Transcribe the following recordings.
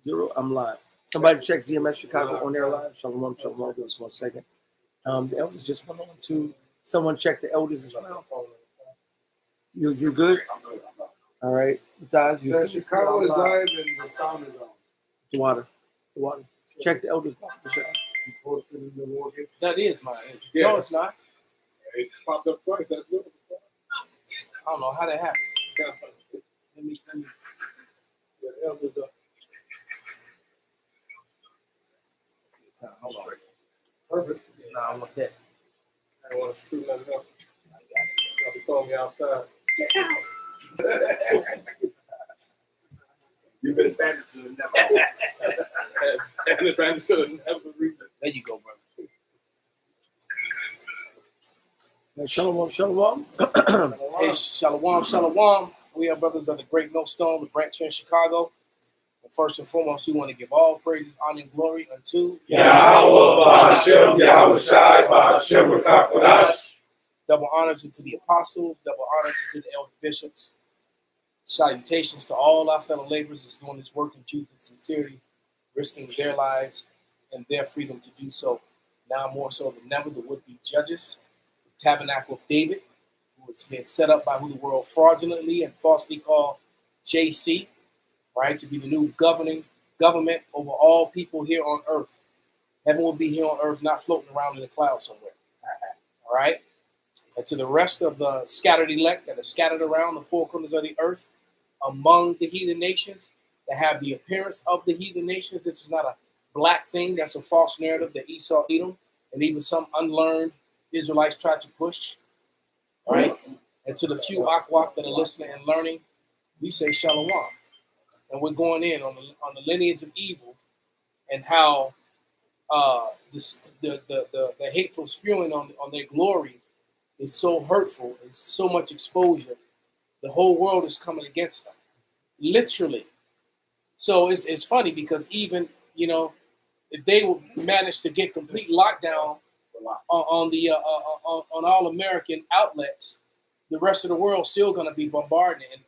0. I'm live. Somebody check GMS Chicago on their live. Shalom, shalom. Give us 1 second. The elders just went on to. Someone check the elders as well. You good? All right. Guys, you Chicago is live and the sound is on. The water. Check the elders. You posted in the mortgage. That is mine. No, it's not. It popped up twice. That's good. I don't know how that happened. Let me. The elders up. Hold on. Perfect. No, I want that. I don't want to screw nothing up. Y'all be throwing me outside. You've been banded to the never. And the bandit to the never read. There you go, brother. Shalom, shalom. Hey, shalom, shalom. We are brothers of the Great Millstone, the branch here in Chicago. And first and foremost, we want to give all praises, honor, and glory unto Yahweh, Ba'ashem, Yahweh Shai, Ba'ashem, Rakakwadash. double honors to the apostles, double honors to the elder bishops. Salutations to all our fellow laborers that's doing this work in truth and sincerity, risking their lives and their freedom to do so. Now more so than never, the would-be judges, the tabernacle of David, who has been set up by who the world fraudulently and falsely called JC, right, to be the new governing government over all people here on earth. Heaven will be here on earth, not floating around in the clouds somewhere. All right? And to the rest of the scattered elect that are scattered around the four corners of the earth, among the heathen nations, that have the appearance of the heathen nations. This is not a black thing. That's a false narrative that Esau, Edom, and even some unlearned Israelites tried to push. All right? And to the few Akwaf that are listening and learning, we say shalom. And we're going in on the lineage of evil and how the hateful spewing on their glory is so hurtful. It's so much exposure. The whole world is coming against them, literally. So it's funny because even, if they would manage to get complete lockdown on all American outlets, the rest of the world still going to be bombarding and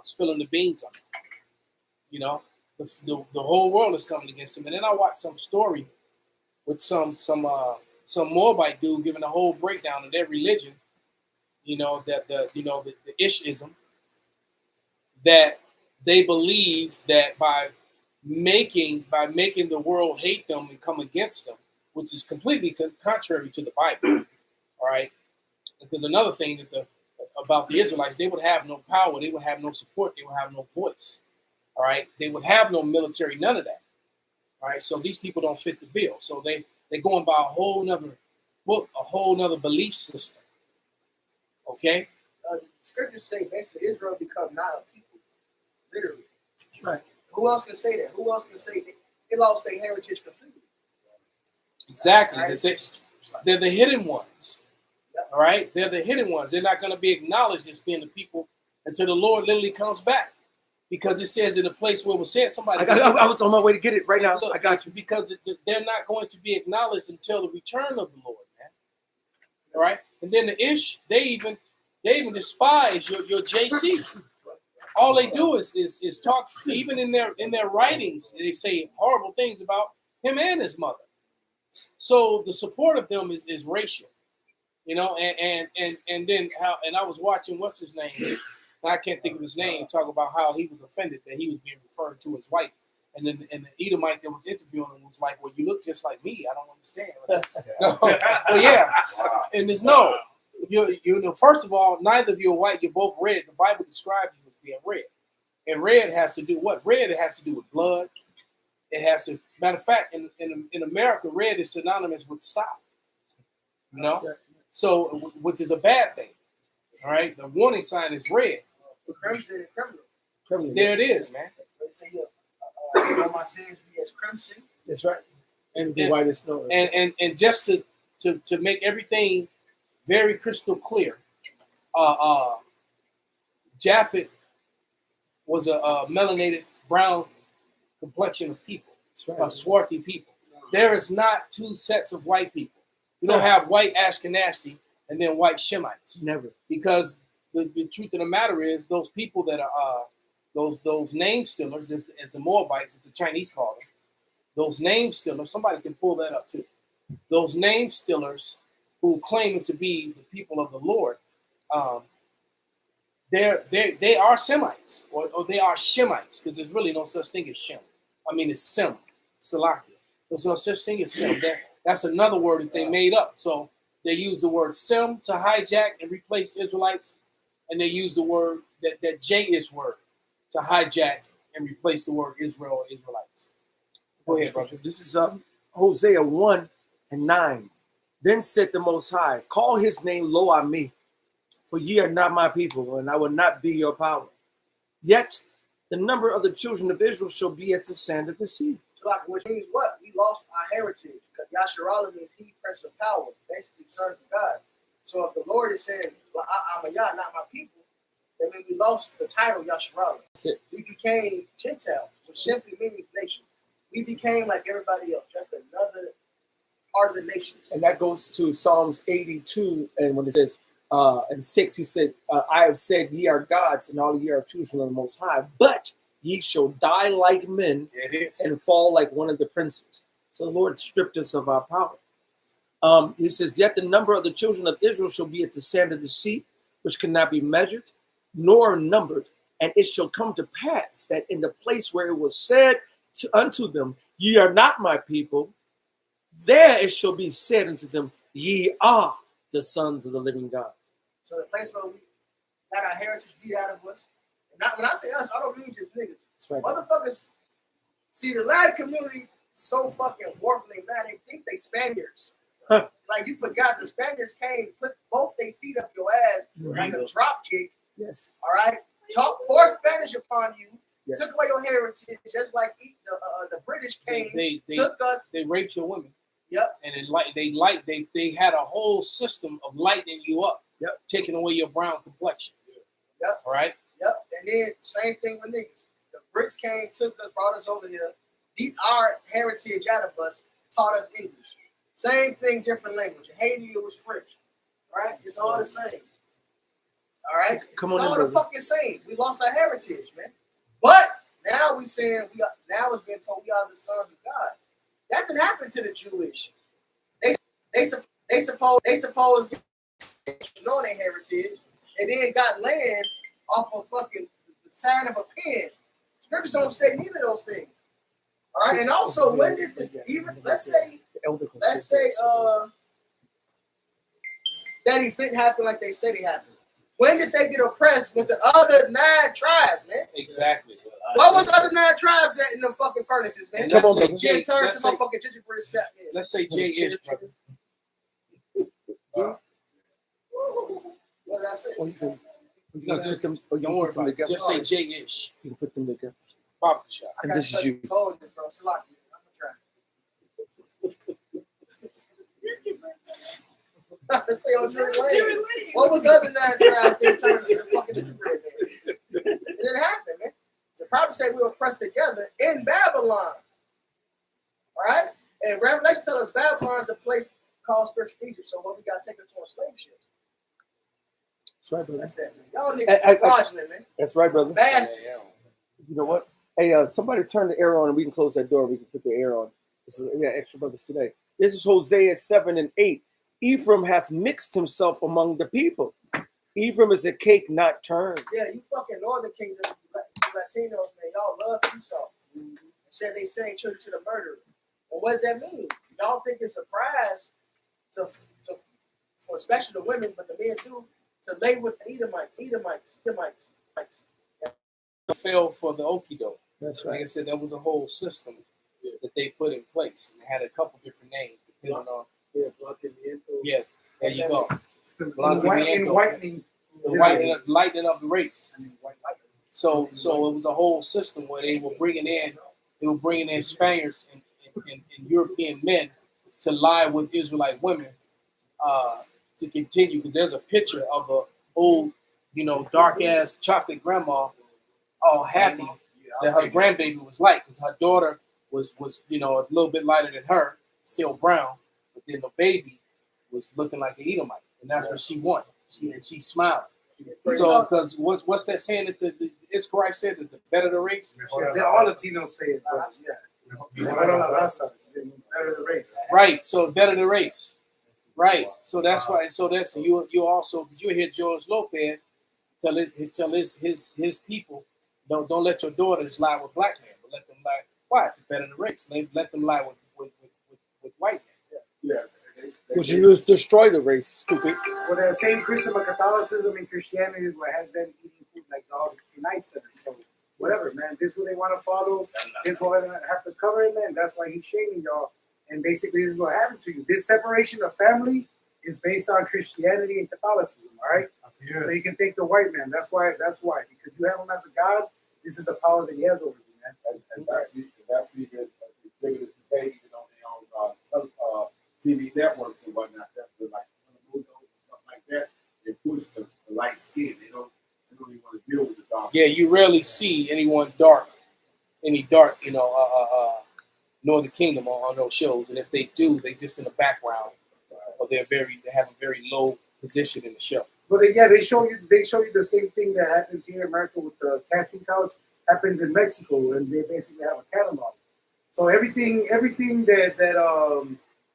spilling the beans on them. The whole world is coming against them. And then I watched some story with some Moabite dude giving a whole breakdown of their religion. The Ishism, that they believe that by making the world hate them and come against them, which is completely contrary to the Bible. All right, because another thing about the Israelites, they would have no power, they would have no support, they would have no voice. All right, they would have no military, none of that. All right, so these people don't fit the bill. So they're going by a whole nother book, a whole nother belief system. Okay. The scriptures say basically Israel become not a people, literally. That's right. Who else can say that? Who else can say they lost their heritage completely? Exactly. Right? They're the hidden ones. Yep. All right. They're the hidden ones. They're not going to be acknowledged as being the people until the Lord literally comes back, because it says in a place where it was said somebody. I was on my way to get it right now. Look, I got you. Because they're not going to be acknowledged until the return of the Lord, man. All right. And then the Ish, they even despise your JC. All they do is talk. Even in their writings, they say horrible things about him and his mother. So the support of them is racial, and then how. And I was watching, what's his name? I can't think of his name. Talk about how he was offended that he was being referred to as white. And then the Edomite that was interviewing him was like, "Well, you look just like me. I don't understand." Well, yeah. And there's no. First of all, neither of you are white. You're both red. The Bible describes you as being red. And red has to do what? Red, it has to do with blood. It has to. Matter of fact, in America, red is synonymous with stop. So, which is a bad thing. All right. The warning sign is red. Crimson and criminal. There it is, man. They say, my sins be as crimson. That's right. And the white as snow. And just to make everything very crystal clear, Japhet was a melanated brown complexion of people, right. Swarthy people. There is not two sets of white people. You don't have white Ashkenazi and then white Shemites. Never. Because the truth of the matter is, those people that are those name stealers, as the Moabites, as the Chinese call them, those name stealers, somebody can pull that up too. Those name stealers who claim to be the people of the Lord, they are Semites, or they are Shemites, because there's really no such thing as Shem. I mean, it's Sem, Salakia. There's no such thing as Sem. That's another word that they made up. So they use the word Sem to hijack and replace Israelites, and they use the word, that J-ish word, to hijack and replace the word Israel or Israelites. Go ahead, brother. This is Hosea 1:9. Then said the Most High, call his name Lo Ami, for ye are not my people, and I will not be your power. Yet the number of the children of Israel shall be as the sand of the sea. So like, which means what? We lost our heritage, because Yasharala means he, Prince of Power, basically sons of God. So if the Lord is saying, well, I'm a Yah, not my people, then we lost the title Yasharala. We became Gentile, which simply means nation. We became like everybody else, just another part of the nations. And that goes to Psalms 82, and when it says, and 6, he said, I have said ye are gods, and all ye are children of the Most High, but ye shall die like men and fall like one of the princes. So the Lord stripped us of our power. He says, yet the number of the children of Israel shall be as the sand of the sea, which cannot be measured, nor numbered. And it shall come to pass that in the place where it was said unto them, ye are not my people, there it shall be said unto them, ye are the sons of the living God. So the place where we got our heritage beat out of us, and not, when I say us, I don't mean just niggas. That's right. Motherfuckers, see, the lad community so fucking warped and mad, they think they Spaniards. Like, you forgot the Spaniards came, put both their feet up your ass like a drop kick. Yes. All right? Forced Spanish upon you. Yes. Took away your heritage, just like the British came, took us. They raped your women. Yep. And they had a whole system of lightening you up. Yep. Taking away your brown complexion. Yep. All right. Yep. And then same thing with niggas. The Brits came, took us, brought us over here, beat our heritage out of us, taught us English. Same thing, different language. Haiti, it was French. All right? It's all the same. All right? Come on, it's all brother. the fucking same. We lost our heritage, man. But now we saying now it's being told we are the sons of God. That didn't happen to the Jewish. They suppose knowing their heritage, and then got land off of fucking the sign of a pen. Scriptures don't say neither of those things. All right, and also when did let's say that event happened like they said it happened. When did they get oppressed with the other 9 tribes, man? Exactly. What was the other 9 tribes at in the fucking furnaces, man? Come on, Get turned to motherfucking gingerbread snap, man. Let's say J-ish, brother. What did I say? Don't worry about it. Just say J-ish. You can put them together. Barbecue shop. I got this is you. Cold, bro. Sloppy. I'm gonna try. Stay on Drake Lane. What was the other 9 tribes being turned to the fucking gingerbread man? It didn't happen, man. The prophet said we were pressed together in Babylon. All right? And Revelation tells us Babylon is the place called spiritual Egypt. So what we got taken to on slave ships. That's right, brother. That's that, man. Y'all niggas fraudulent, man. That's right, brother. Bastards. You know what? Hey, somebody turn the air on and we can close that door. We can put the air on. We got extra brothers today. This is Hosea 7:8. Ephraim hath mixed himself among the people. Ephraim is a cake not turned. Yeah, you fucking Northern Kingdom, Latinos, man. Y'all love Esau. Said they sang children to the murderer. And what does that mean? Y'all think it's a prize for especially the women, but the men too, to lay with the Edomites. Fell for the okie-doke. That's Like I said, there was a whole system that they put in place. And it had a couple different names depending on. Yeah, there you go. Whitening. The lightening of the race. So it was a whole system where they were bringing in Spaniards and European men to lie with Israelite women to continue. Because there's a picture of a old, dark ass chocolate grandma, all happy that her grandbaby was light, because her daughter was a little bit lighter than her, still brown, but then the baby was looking like an Edomite, and that's what she wanted. She smiled. So, because what's that saying that the Israelite said that the better the race? All Latinos say it, bro. Yeah. Better the race. Right. So better the race. Right. So that's why. So that's you also, because you hear George Lopez tell his people don't let your daughters lie with black men, but let them lie. Why? To better the race. Let them lie with white men. Yeah. Which you just destroy the race, stupid. Well, that same Christian, but Catholicism and Christianity is what has them eating food like dogs in ice centers. So whatever, man. This is what they want to follow. This is what they have to cover it, man. That's why he's shaming y'all. And basically, this is what happened to you. This separation of family is based on Christianity and Catholicism. All right. So you can take the white man. That's why. Because you have him as a god. This is the power that he has over you, man. And that's even exhibited today, even on their own TV networks and whatnot. That's like and stuff like that. They push the light skin. They don't even want to deal with the dark. Yeah, you rarely see anyone dark, Northern Kingdom on those shows, and if they do, they just in the background, or they have a very low position in the show. Well, they show you the same thing that happens here in America with the casting couch happens in Mexico, and they basically have a catalog. So everything that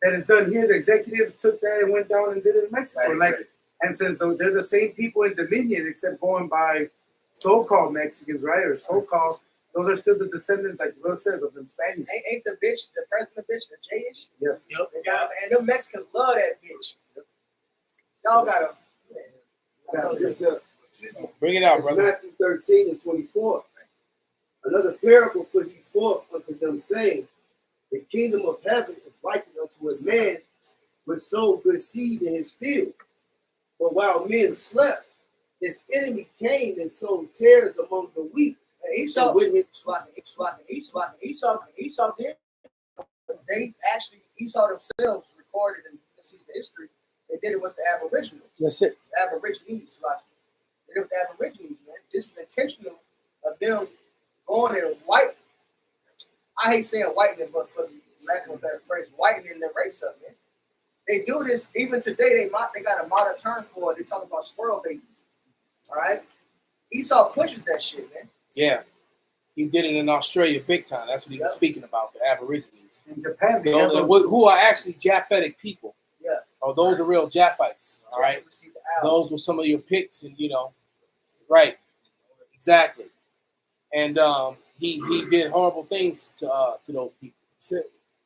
is done here, the executives took that and went down and did it in Mexico. Right. And since they're the same people in Dominion, except going by so-called Mexicans, right, or so-called, those are still the descendants, like Will says, of them Spaniards. Ain't the president bitch, the J-ish? Yes. And them Mexicans love that bitch. Y'all gotta. Bring it out, it's brother. Matthew 13 and 24. Another parable put he forth unto them, saying, the kingdom of heaven is likened unto a man which sowed good seed in his field. But while men slept, his enemy came and sowed tares among the wheat. Esau did. They actually, Esau themselves recorded in this history. They did it with the Aboriginals. That's it. The Aborigines, they did it with the Aborigines, man. This was intentional of them going and white. I hate saying whitening, but for lack of a better phrase, whitening their race up, man. They do this even today. They got a modern term for it. They talk about squirrel babies. All right, Esau pushes that shit, man. Yeah, he did it in Australia big time. That's what he was speaking about, the Aborigines. In Japan, who are actually Japhetic people. Yeah. Oh, those are real Japhites. All right. Those were some of your picks, and right, exactly. And he did horrible things to those people.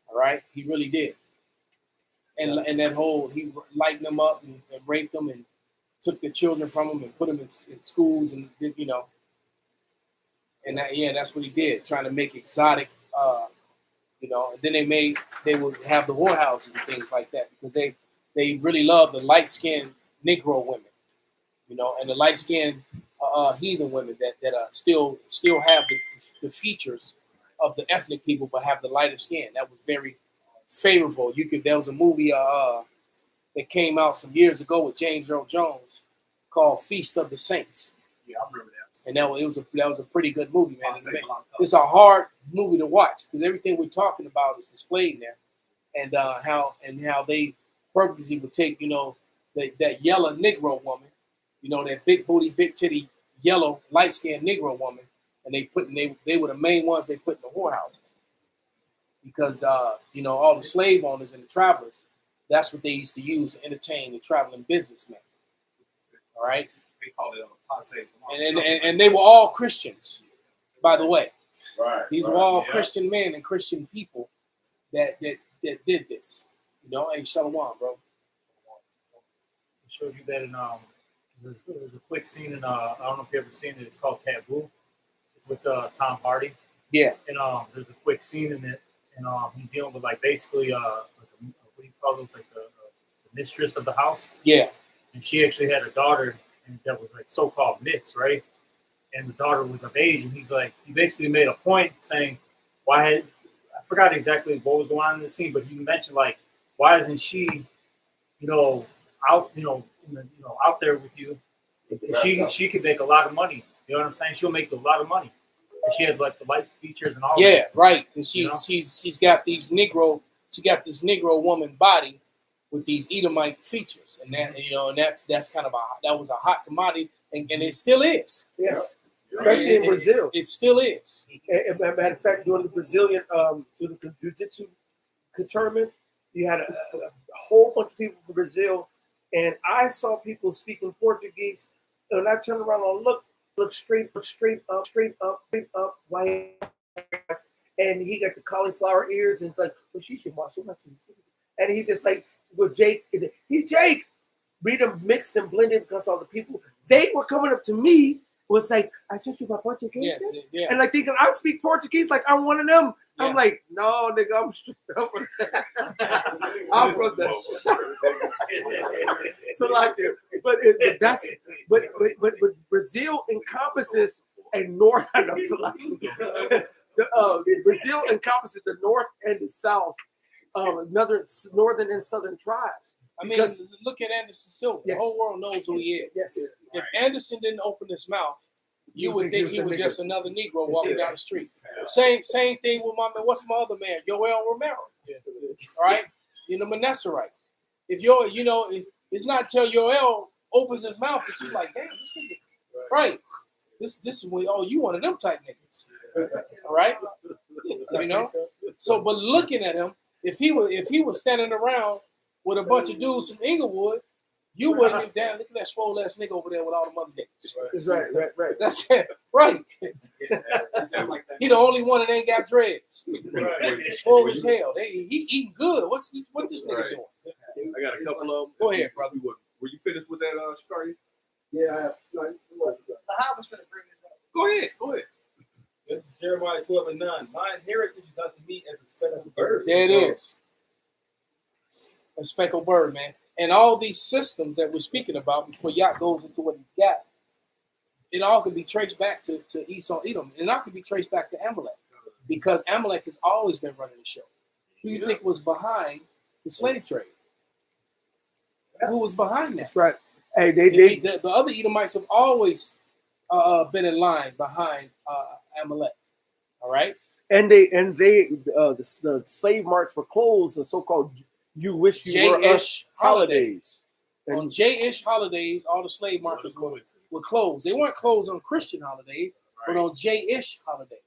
All right, he really did. And that whole, he lightened them up and raped them and took the children from them and put them in schools and and that's what he did, trying to make exotic, and then they would have the whorehouses and things like that because they really love the light-skinned Negro women, and the light-skinned heathen women that still have the features of the ethnic people but have the lighter skin. That was very favorable. There was a movie that came out some years ago with James Earl Jones called Feast of the Saints. Yeah, I remember that. And that was a pretty good movie, man. It's a hard movie to watch because everything we're talking about is displayed there, and how they purposely would take that yellow Negro woman, that big booty, big titty, yellow light skinned Negro woman, and they were the main ones they put in the whorehouses because all the slave owners and the travelers, that's what they used to use to entertain the traveling businessmen. All right. They call it a passe. And they were all Christians, by the way. Right. These were all Christian men and Christian people that did this. Hey, Shalom, bro. I showed you that in there's a quick scene in I don't know if you ever seen it. It's called Taboo. It's with Tom Hardy. Yeah. And there's a quick scene in it, and he's dealing with basically what do you call those, the mistress of the house. Yeah. And she actually had a daughter, and that was so-called mixed, right? And the daughter was of age, and he basically made a point saying, I forgot exactly what was going on in the scene, but he mentioned why isn't she, out, out there with you? She could make a lot of money. You know what I'm saying? She'll make a lot of money. And she had the light features and all. Yeah, that. right. And she's got this Negro woman body with these Edomite features, and that that's kind of that was a hot commodity. and it still is. Yes, especially in Brazil. It still is. And matter of fact, during the Brazilian during the jiu-jitsu tournament, you had a whole bunch of people from Brazil, and I saw people speaking Portuguese, and I turned around and look straight up, white eyes, and he got the cauliflower ears, and it's like, well, she should wash it. And he just like with Jake, Jake, we done mixed and blended because all the people, they were coming up to me, was like, I sent you my Portuguese. Yeah. And like thinking I speak Portuguese like I'm one of them. Yeah. I'm like, no, nigga, I'm straight up. I'm from the so like, but Brazil encompasses a north. I know, so like, Brazil encompasses the north and the south, northern and southern tribes. I mean, look at Anderson Silva. Yes. The whole world knows who he is. Yes. If Anderson didn't open his mouth, you would think he was just another Negro walking down the street. Same thing with my man. What's my other man? Yoel Romero. All right? You know, Manesserite. If you're, you know, it's not till Yoel opens his mouth that you're like, damn, this nigga. Right. This is when, oh, you one of them type niggas. All right? You know? So, but looking at him, if he was standing around with a bunch of dudes from Inglewood, you wouldn't have down. Look at that swole ass nigga over there with all the other niggas. That's right. That's it. Right. He the only one that ain't got dreads. Right. Swole as hell. He eating good. What this nigga doing? I got a couple of them. Go ahead, brother. Were you finished with that, Shikari? Yeah, like, I was finna bring this up. Go ahead. This is Jeremiah 12:9. My inheritance is unto me as a speckled bird. There it is. A speckled bird, man. And all these systems that we're speaking about before Yacht goes into what he's got, it all can be traced back to Esau Edom. And it all can be traced back to Amalek. Because Amalek has always been running the show. Who do you think was behind the slave trade? Who was behind that? That's right. Hey, The other Edomites have always been in line behind Amalek. All right? And the slave marts were closed, the so-called "You Wish You Were Us" holidays. On J-ish holidays, all the slave markets were closed. They weren't closed on Christian holidays, but on J-ish holidays.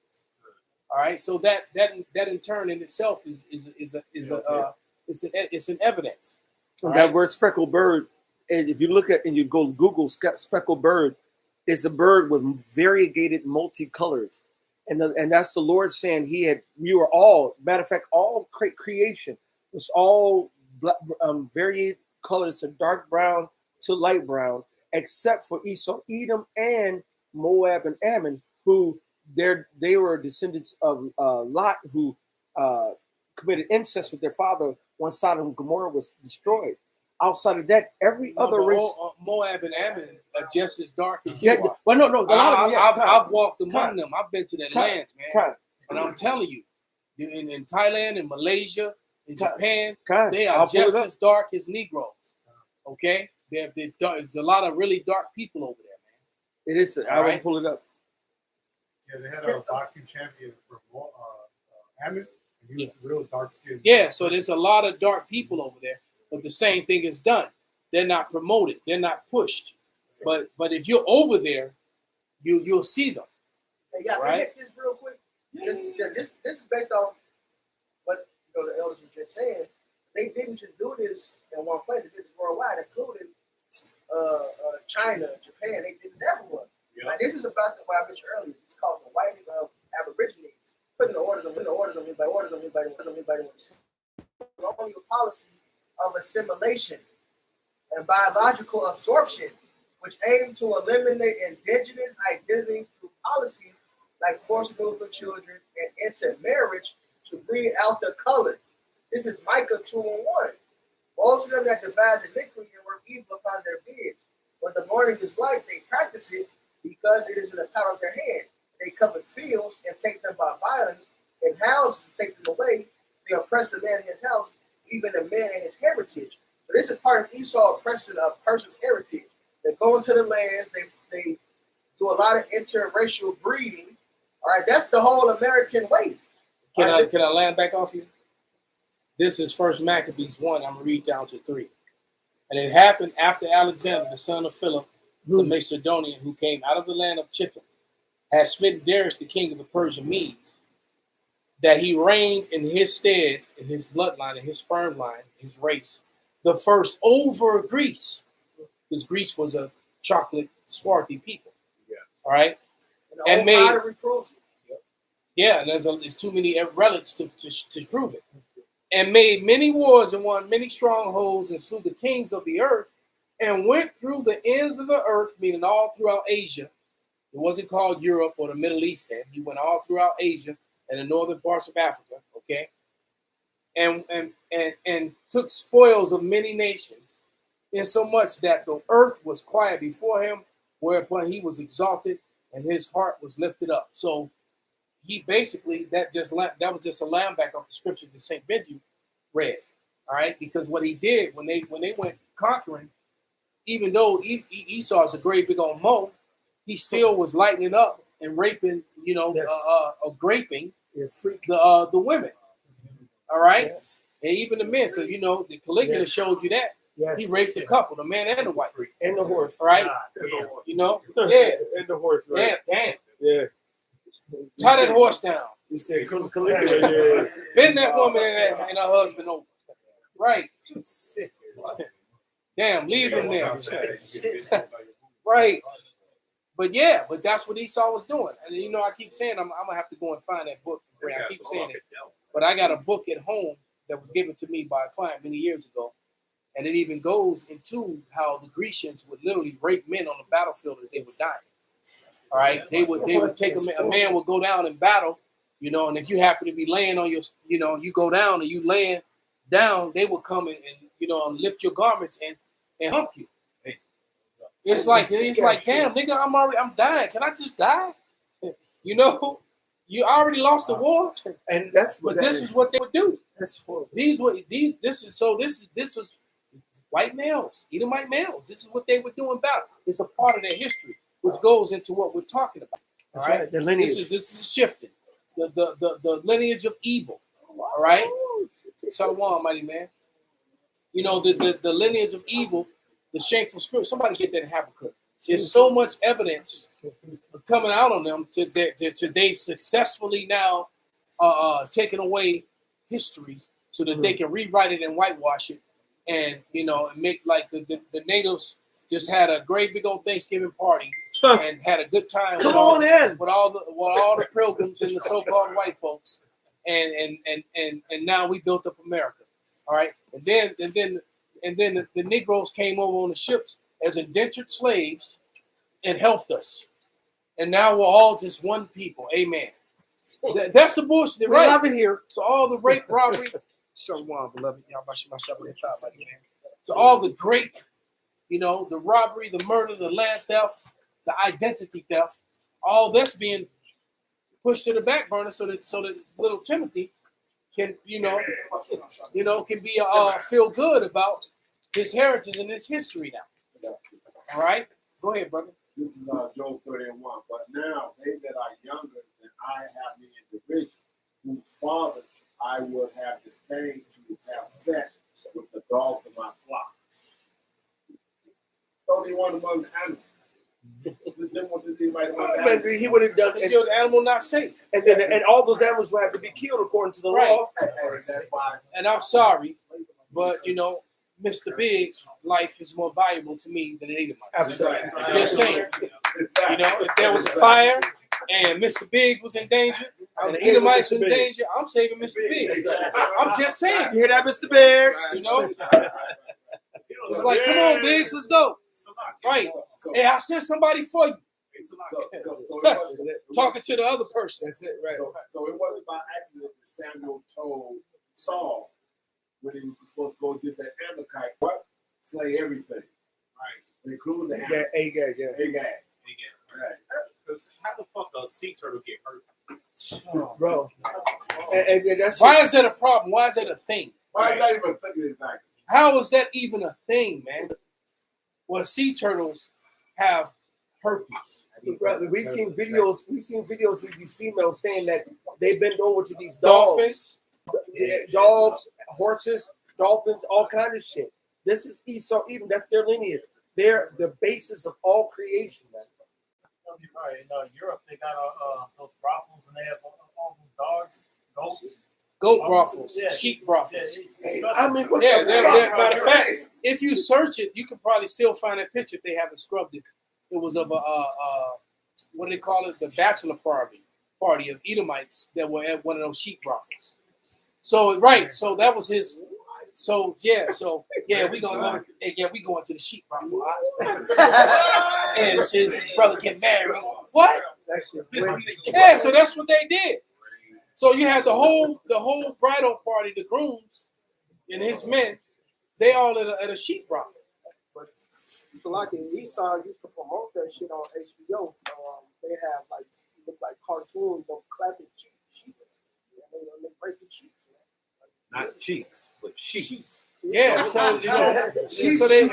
All right, so that in turn in itself is an evidence. That word speckled bird, if you look at and you go Google speckled bird, is a bird with variegated multicolors. And that's the Lord saying we were all, matter of fact, all creation was all varied colors from dark brown to light brown, except for Esau, Edom, and Moab and Ammon, who they were descendants of Lot, who committed incest with their father when Sodom and Gomorrah was destroyed. Outside of that, every other race, Moab and Ammon are just as dark as you are. Well, no. I've walked among them. I've been to their lands, man. And I'm telling you, in Thailand and Malaysia, in Japan, they are just as dark as Negroes. Okay, there's a lot of really dark people over there, man. It is. I will pull it up. Yeah, they had a boxing champion from Ammon. He was real dark skinned. Yeah, so there's a lot of dark people over there. But the same thing is done. They're not promoted. They're not pushed. But if you're over there, you'll see them. Hey, yeah, right? Hit this real quick. This is based off what the elders were just saying. They didn't just do this in one place. This is worldwide, including China, Japan. They did this everywhere. Yeah. Like, this is about what I mentioned earlier. It's called the whiting of Aborigines. Putting the orders on everybody. Only a policy of assimilation and biological absorption, which aim to eliminate indigenous identity through policies like forced movement for children and intermarriage to breed out the color. This is Micah 2:1. Most of them that devise iniquity and work evil upon their beards. When the morning is light, they practice it because it is in the power of their hand. They cover fields and take them by violence, and houses and take them away. They oppress a man in his house, even a man in his heritage. So this is part of Esau oppressing a person's heritage. They go into the lands, they do a lot of interracial breeding. All right, that's the whole American way. Can I land back off you? This is First Maccabees 1. I'm gonna read down to 3. And it happened after Alexander, the son of Philip, the Macedonian, who came out of the land of Chittim, had smitten Darius, the king of the Persian Medes, that he reigned in his stead, in his bloodline, in his sperm line, his race, the first over Greece, because Greece was a chocolate, swarthy people. Yeah. All right? And made- pottery proves it. Yeah, and there's too many relics to prove it. And made many wars and won many strongholds and slew the kings of the earth and went through the ends of the earth, meaning all throughout Asia. It wasn't called Europe or the Middle East then. He went all throughout Asia and the northern parts of Africa, okay? And took spoils of many nations, insomuch that the earth was quiet before him, whereupon he was exalted and his heart was lifted up. So he basically, that was just a lamb back off the scriptures that St. Benji read, all right? Because what he did when they went conquering, even though Esau is a great big old mo, he still was lightening up and raping, graping the women, all right? Yes. And even the men. So, the Caligula showed you that. Yes. He raped a couple, the man and the wife. And the horse. All right? God, Yeah. And the horse, right? Damn. Yeah. Tie that horse down. He said, Yeah. Bend that woman and her husband over. Right. Damn, leave him there. Right. But that's what Esau was doing. And I keep saying I'm gonna have to go and find that book. I keep saying it. But I got a book at home that was given to me by a client many years ago. And it even goes into how the Grecians would literally rape men on the battlefield as they were dying. All right. They would take a man would go down in battle, and if you happen to be laying on your, you go down and you laying down, they would come and lift your garments and hump you. It's like, damn, nigga, I'm dying. Can I just die? You already lost the war. and that's what But this is what they would do. That's horrible. This was white males, Edomite males. This is what they were doing about it. It's a part of their history, which goes into what we're talking about. That's all right. The lineage. This is shifting. The lineage of evil. All right. Shalom, mighty man. The lineage of evil, the shameful spirit. Somebody get that in Habakkuk. There's so much evidence coming out on them to they've successfully now taken away history so that they can rewrite it and whitewash it, and make like the natives just had a great big old Thanksgiving party and had a good time. Come on in with all the pilgrims and the so-called white folks, and now we built up America. All right, and then the Negroes came over on the ships as indentured slaves and helped us, and now we're all just one people. Amen. That's the bullshit, We right? love it here. So all the rape, robbery, Shalom, beloved. Y'all myself in the top, buddy, man. So all the great, the robbery, the murder, the land theft, the identity theft, all that's being pushed to the back burner so that little Timothy can, can be feel good about his heritage and his history now. All right, go ahead, brother. This is Job 31. But now they that are younger than I have me in division, whose fathers I would have disdained to have sex with the dogs of my flock. So he wanted among the animals. Didn't want to see anybody among the animals. He would have done, Because the animal not safe. and all those animals would have to be killed according to the Right. law. That's why. And I'm sorry, but Mr. Big's life is more valuable to me than an Edomite. Absolutely. Just saying. If there was a fire and Mr. Big was in danger and the Edomites in danger, I'm saving Mr. Big. I'm just saying. You hear that, Mr. Biggs? It's like, come on, Biggs, let's go. Right. Hey, I sent somebody for you. Talking to the other person. That's it, right. So it wasn't by accident that Samuel told Saul when he was supposed to go against that Amalekite, what? Slay everything. Right. Including the Yeah, Agag, yeah. Agag. Right. Because how the fuck does sea turtle get hurt? Bro. And that's Why is that a problem? Why is that a thing? Why is that even thinking exactly? How is that even a thing, man? Well, sea turtles have herpes. brother, we've seen videos of these females saying that they bend over to these dogs. Dogs, horses, dolphins, all kind of shit. This is Esau, even that's their lineage. They're the basis of all creation, man. You're right. In Europe, they got those brothels, and they have all those dogs, goats. Goat brothels, Yeah. sheep brothels. Yeah, it's Hey, disgusting. I mean, what Yeah, the they're, fuck? matter of fact, if you search it, you can probably still find that picture if they haven't scrubbed it. It was of a what do they call it? The bachelor party of Edomites that were at one of those sheep brothels. So right, so that was his. So yeah, we gonna go. Yeah, we going to the sheep brothel. And his brother get married. What? That shit. Yeah, so that's what they did. So you had the whole bridal party, the grooms and his men, they all at a sheep brothel. But so like in Esau used to promote that shit on HBO. They have like look like cartoons of clapping sheep. They breaking sheep. Not cheeks, but sheets. Yeah, so you know, so they and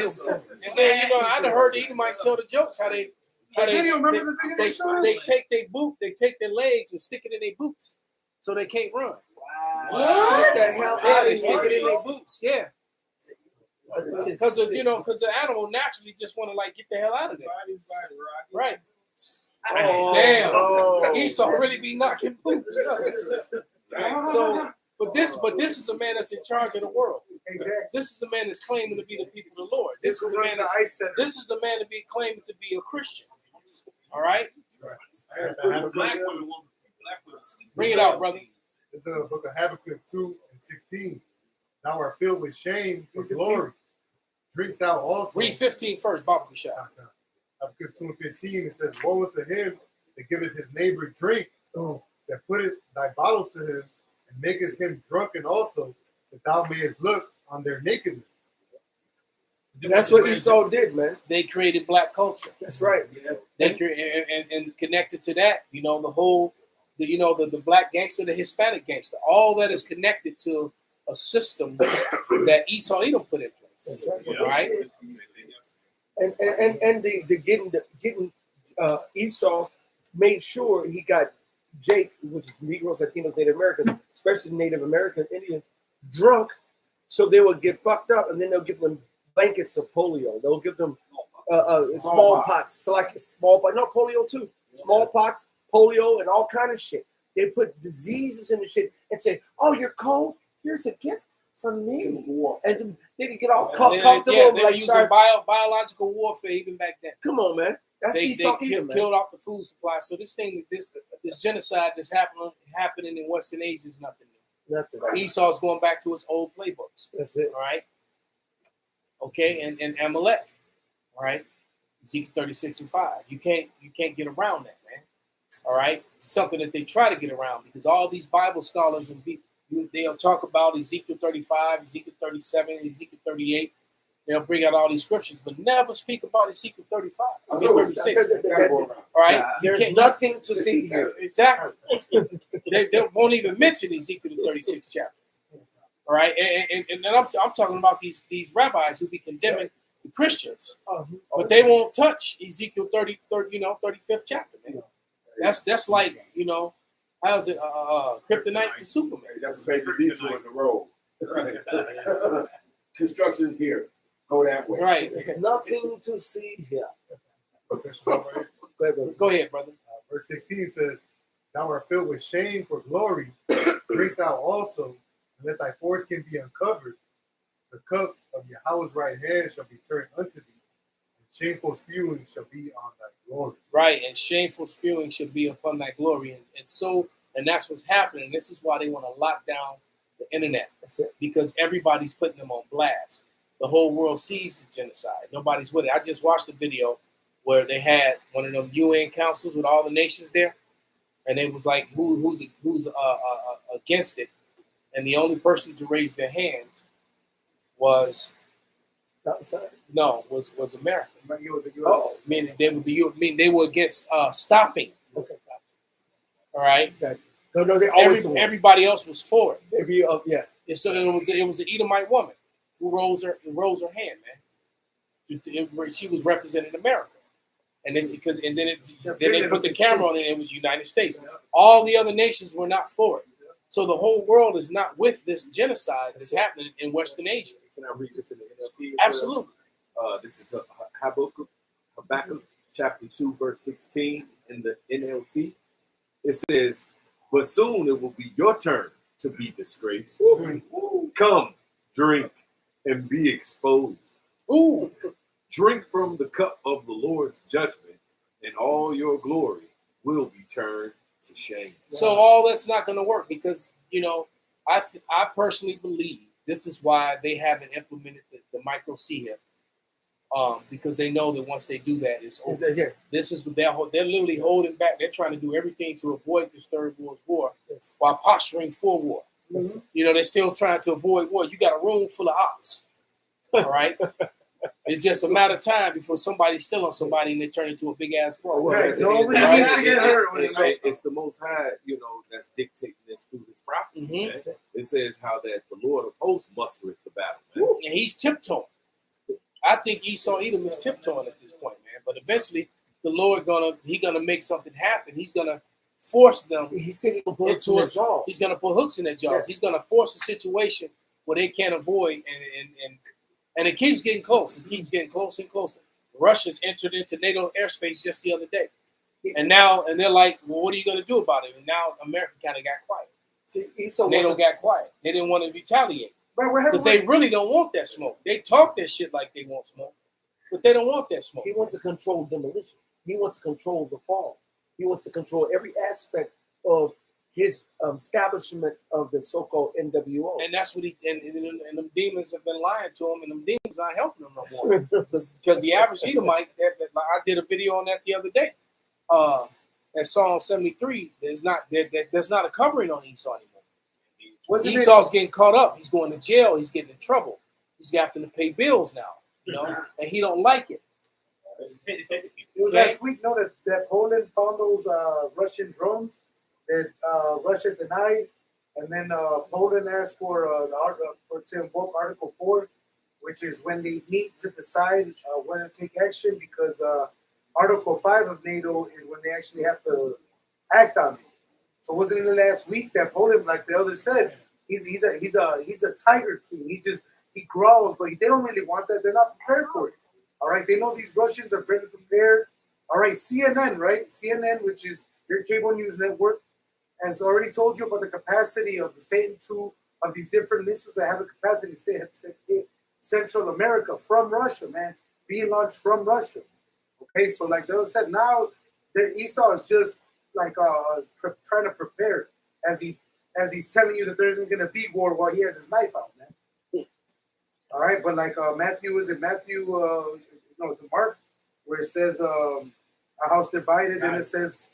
then you know I done heard the Edomites tell the jokes how they Remember the video they showed us? they take their legs and stick it in their boots so they can't run. What the hell? Yeah, they stick it in their boots. Yeah, because the animal naturally just want to like get the hell out of there. Right. Oh, Damn. oh. Esau really be knocking boots. So, but this is a man that's in charge of the world. Exactly. This is a man that's claiming to be the people of the Lord. This is a man. This is a man to be claiming to be a Christian. All right. Bring it out, brother. It's in the book of Habakkuk 2:16. Thou art filled with shame for glory. Drink thou also. Read 15 first, Bible shot. Habakkuk 2:15. It says, woe unto him that giveth his neighbor drink, that putteth thy bottle to him, and maketh him drunken also, that thou mayest look on their nakedness. That's what Esau did, man. They created black culture. That's right. They and connected to that, you know, the black gangster, the Hispanic gangster, all that is connected to a system that Esau Edom put in place. That's right. All right. And the getting Esau made sure he got Jake, which is Negroes, Latinos, Native Americans, especially Native American Indians, drunk, so they would get fucked up, and then they'll give them blankets of polio. They'll give them smallpox, like smallpox, not polio too, smallpox, polio, and all kind of shit. They put diseases in the shit and say, "Oh, you're cold. Here's a gift from me," and they can get all comfortable. They were like using biological warfare even back then. Come on, man. That's they Esau killed off the food supply. So this genocide that's happening in Western Asia is nothing new. Nothing. Esau's going back to his old playbooks. That's it. All right. Okay, and Amalek. All right. Ezekiel 36:5. You can't get around that, man. All right. It's something that they try to get around because all these Bible scholars and people, they'll talk about Ezekiel 35, Ezekiel 37, Ezekiel 38. They'll bring out all these scriptures, but never speak about Ezekiel 35. I mean 36. All right. There's nothing to see here. Exactly. they won't even mention Ezekiel 36 chapter. All right. And then I'm talking about these rabbis who be condemning the Christians, but they won't touch Ezekiel 35th chapter, man. That's like, how's it kryptonite to Superman. That's a major detour in the road. Right. Construction's here. Go that way. Right. There's nothing to see here. Go ahead, brother. Verse 16 says, thou art filled with shame for glory. Drink thou also, and let thy foreskin be uncovered. The cup of Yahweh's right hand shall be turned unto thee, and shameful spewing shall be on thy glory. Right, and shameful spewing should be upon thy glory. And that's what's happening. This is why they want to lock down the internet. That's it. Because everybody's putting them on blast. The whole world sees the genocide. Nobody's with it. I just watched a video where they had one of them UN councils with all the nations there, and it was like, who's against it? And the only person to raise their hands was America. Oh, Meaning they were against stopping. Okay. All right. No, they always everybody else was for it. Maybe, yeah. And so it was an Edomite woman who rose her hand, man. She was representing America, and then they put the camera on it. And it was United States. All the other nations were not for it. So the whole world is not with this genocide that's happening in Western Asia. Can I read this in the NLT? Absolutely. This is Habakkuk chapter 2, verse 16 in the NLT. It says, but soon it will be your turn to be disgraced. Come, drink, and be exposed. Ooh. Drink from the cup of the Lord's judgment, and all your glory will be turned to shame. So all that's not going to work because, you know, I personally believe this is why they haven't implemented the micro C-hip. Because they know that once they do that, it's over. Yeah. This is they're literally holding back. They're trying to do everything to avoid this third world war while posturing for war. Mm-hmm. You know, they're still trying to avoid war. You got a room full of ops. All right. It's just a matter of time before somebody's still on somebody and they turn into a big ass war. Right. It's the Most High, you know, that's dictating this through His prophecy. Mm-hmm. Man. It says how that the Lord of hosts mustereth the battle. Man. And he's tiptoeing. I think Esau Edom is tiptoeing at this point, man. But eventually, the Lord gonna make something happen. He's gonna force them. He's gonna put hooks into in their a, jaws. He's gonna put hooks in their jaws. Yes. He's gonna force a situation where they can't avoid, and it keeps getting close. It keeps getting closer and closer. The Russians entered into NATO airspace just the other day, and they're like, well, what are you gonna do about it? And now America kind of got quiet. See, Esau NATO got quiet. They didn't want to retaliate. Right, because they really don't want that smoke. They talk that shit like they want smoke, but they don't want that smoke. He wants to control demolition. He wants to control the fall. He wants to control every aspect of his establishment of the so-called NWO. And that's what and them demons have been lying to him, and them demons aren't helping him no more. Because the average Edomite, I did a video on that the other day. That Psalm 73, there's not a covering on Esau anymore. Esau's getting caught up. He's going to jail. He's getting in trouble. He's having to pay bills now, you know, and he don't like it. It was last week, that Poland found those Russian drones that Russia denied, and then Poland asked for to invoke Article 4, which is when they meet to decide whether to take action, because Article 5 of NATO is when they actually have to act on it. So wasn't it the last week that Poland, like the elder said, he's a tiger king. He growls, but they don't really want that. They're not prepared for it. All right, they know these Russians are pretty prepared. All right, CNN, right? CNN, which is your cable news network, has already told you about the capacity of the Satan II of these different missiles that have the capacity to hit Central America from Russia, man, being launched from Russia. Okay, so like the elder said, now Esau is just like trying to prepare as he's telling you that there isn't going to be war while he has his knife out, man. All right, but like Matthew, is it Matthew? No, it's Mark, where it says a house divided, and it says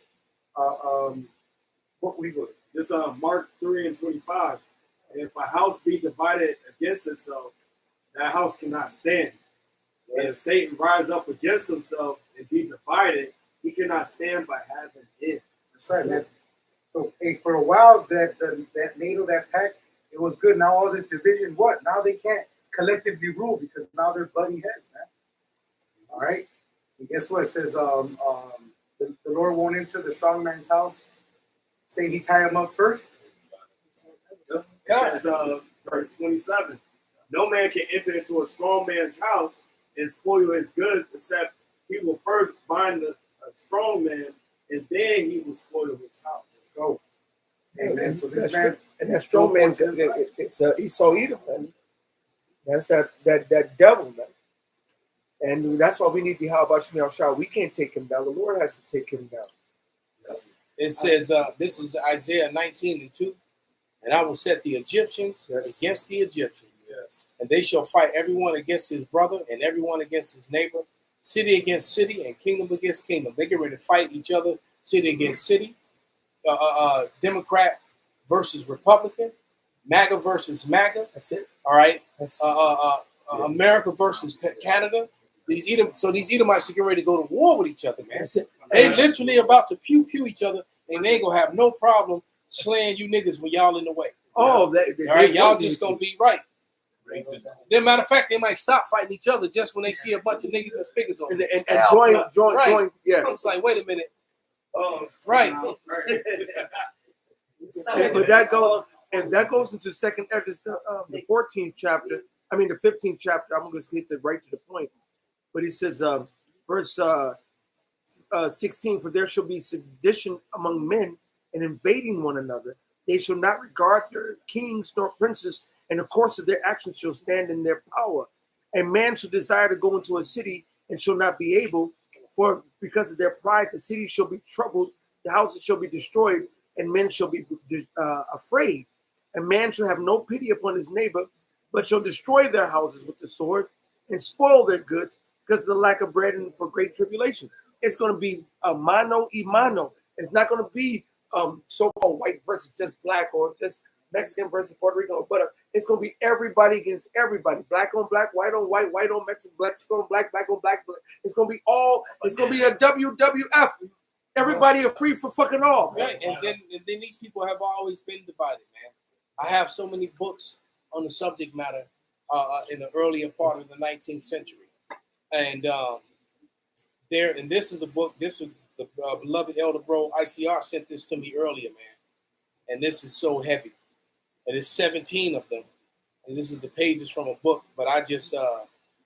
what we go. This Mark 3:25. If a house be divided against itself, that house cannot stand. And if Satan rise up against himself and be divided, he cannot stand by having it. That's right, man. So hey, for a while, that NATO, that pact, it was good. Now all this division, what? Now they can't collectively rule because now they're butting heads, man. All right. And guess what? It says the Lord won't enter the strong man's house. Stay, he tie him up first. It says verse 27. No man can enter into a strong man's house and spoil his goods, except he will first bind a strong man, and then he will spoil his house. Let's go. Amen. So this man, and that strong man, it's Esau Edom, man. That's that devil, man. And that's why we need the how about Shemiel Shah. We can't take him down. The Lord has to take him down. It says, this is Isaiah 19:2. And I will set the Egyptians against the Egyptians. Yes. And they shall fight everyone against his brother and everyone against his neighbor, city against city and kingdom against kingdom. They get ready to fight each other, city against city, Democrat versus Republican, MAGA versus MAGA. That's it. All right. America versus Canada. These Edomites are getting ready to go to war with each other, man. That's it. They literally about to pew each other, and they ain't gonna have no problem slaying you niggas when y'all in the way. Oh, all right, y'all just gonna be right. Then, matter of fact, they might stop fighting each other just when they see a bunch of niggas and spigots on them. And join. Yeah. It's like, wait a minute. Right. But that goes into second Ezra, the 14th chapter. I mean, the 15th chapter. I'm going to get right to the point. But he says, verse 16, for there shall be sedition among men and invading one another. They shall not regard their kings nor princes, and the course of their actions shall stand in their power. A man shall desire to go into a city and shall not be able, for because of their pride, the city shall be troubled, the houses shall be destroyed, and men shall be afraid. A man shall have no pity upon his neighbor, but shall destroy their houses with the sword and spoil their goods because of the lack of bread and for great tribulation. It's going to be a mano y mano. It's not going to be so-called white versus just black or just Mexican versus Puerto Rican, but it's going to be everybody against everybody. Black on black, white on white, white on Mexican, black on black, black on black. It's going to be all, it's going to be a WWF. Everybody are free for fucking all. Right, and then these people have always been divided, man. I have so many books on the subject matter in the earlier part of the 19th century, and this is a book. This is the beloved elder bro ICR sent this to me earlier, man, and this is so heavy. And it's 17 of them, and this is the pages from a book, but I just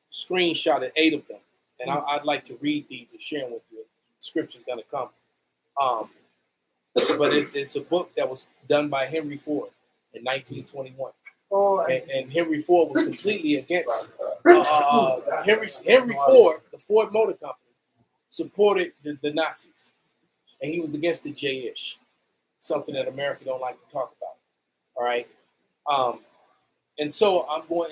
screenshotted 8 of them, and I'd like to read these and share them with you. The scripture's gonna come. But it's a book that was done by Henry Ford in 1921. And Henry Ford was completely against Henry Ford, the Ford Motor Company, supported the Nazis. And he was against the J-ish, something that America don't like to talk about. All right. And so I'm going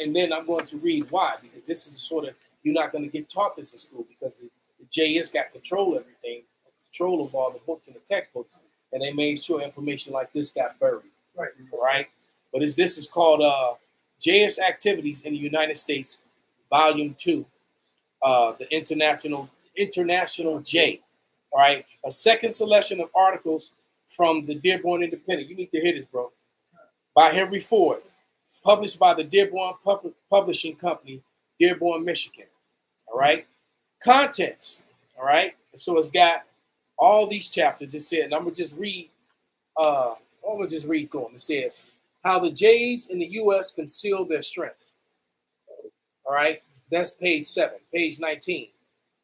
to read why, because this is a sort of, you're not going to get taught this in school because the J.S. got control of everything, control of all the books and the textbooks, and they made sure information like this got buried. Right. Right. But this is called J.S. Activities in the United States, Volume 2, the International J. All right. A second selection of articles from the Dearborn Independent. You need to hear this, bro. By Henry Ford, published by the Dearborn Publishing Company, Dearborn, Michigan. All right. Contents. All right. So it's got all these chapters. It said, and I'm gonna just read through them. It says, how the Jays in the U.S. conceal their strength. All right. That's page 7. Page 19.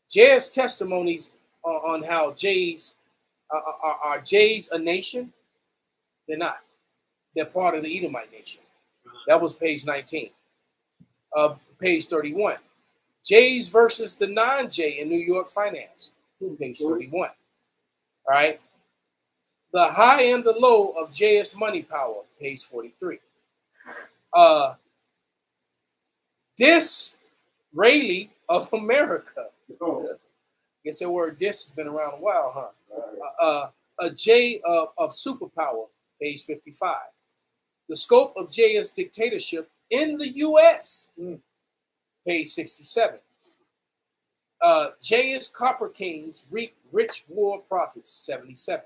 Jay's testimonies on how Jays are Jays a nation? They're not. They're part of the Edomite nation. That was page 19. Page 31. Jays versus the non-Jay in New York finance. Page 31. All right. The high and the low of JS money power. Page 43. Disraeli of America. I guess that word dis has been around a while, huh? A J of superpower. Page 55. The scope of JS dictatorship in the U.S. Page 67. JS Copper Kings reap rich war profits. 77.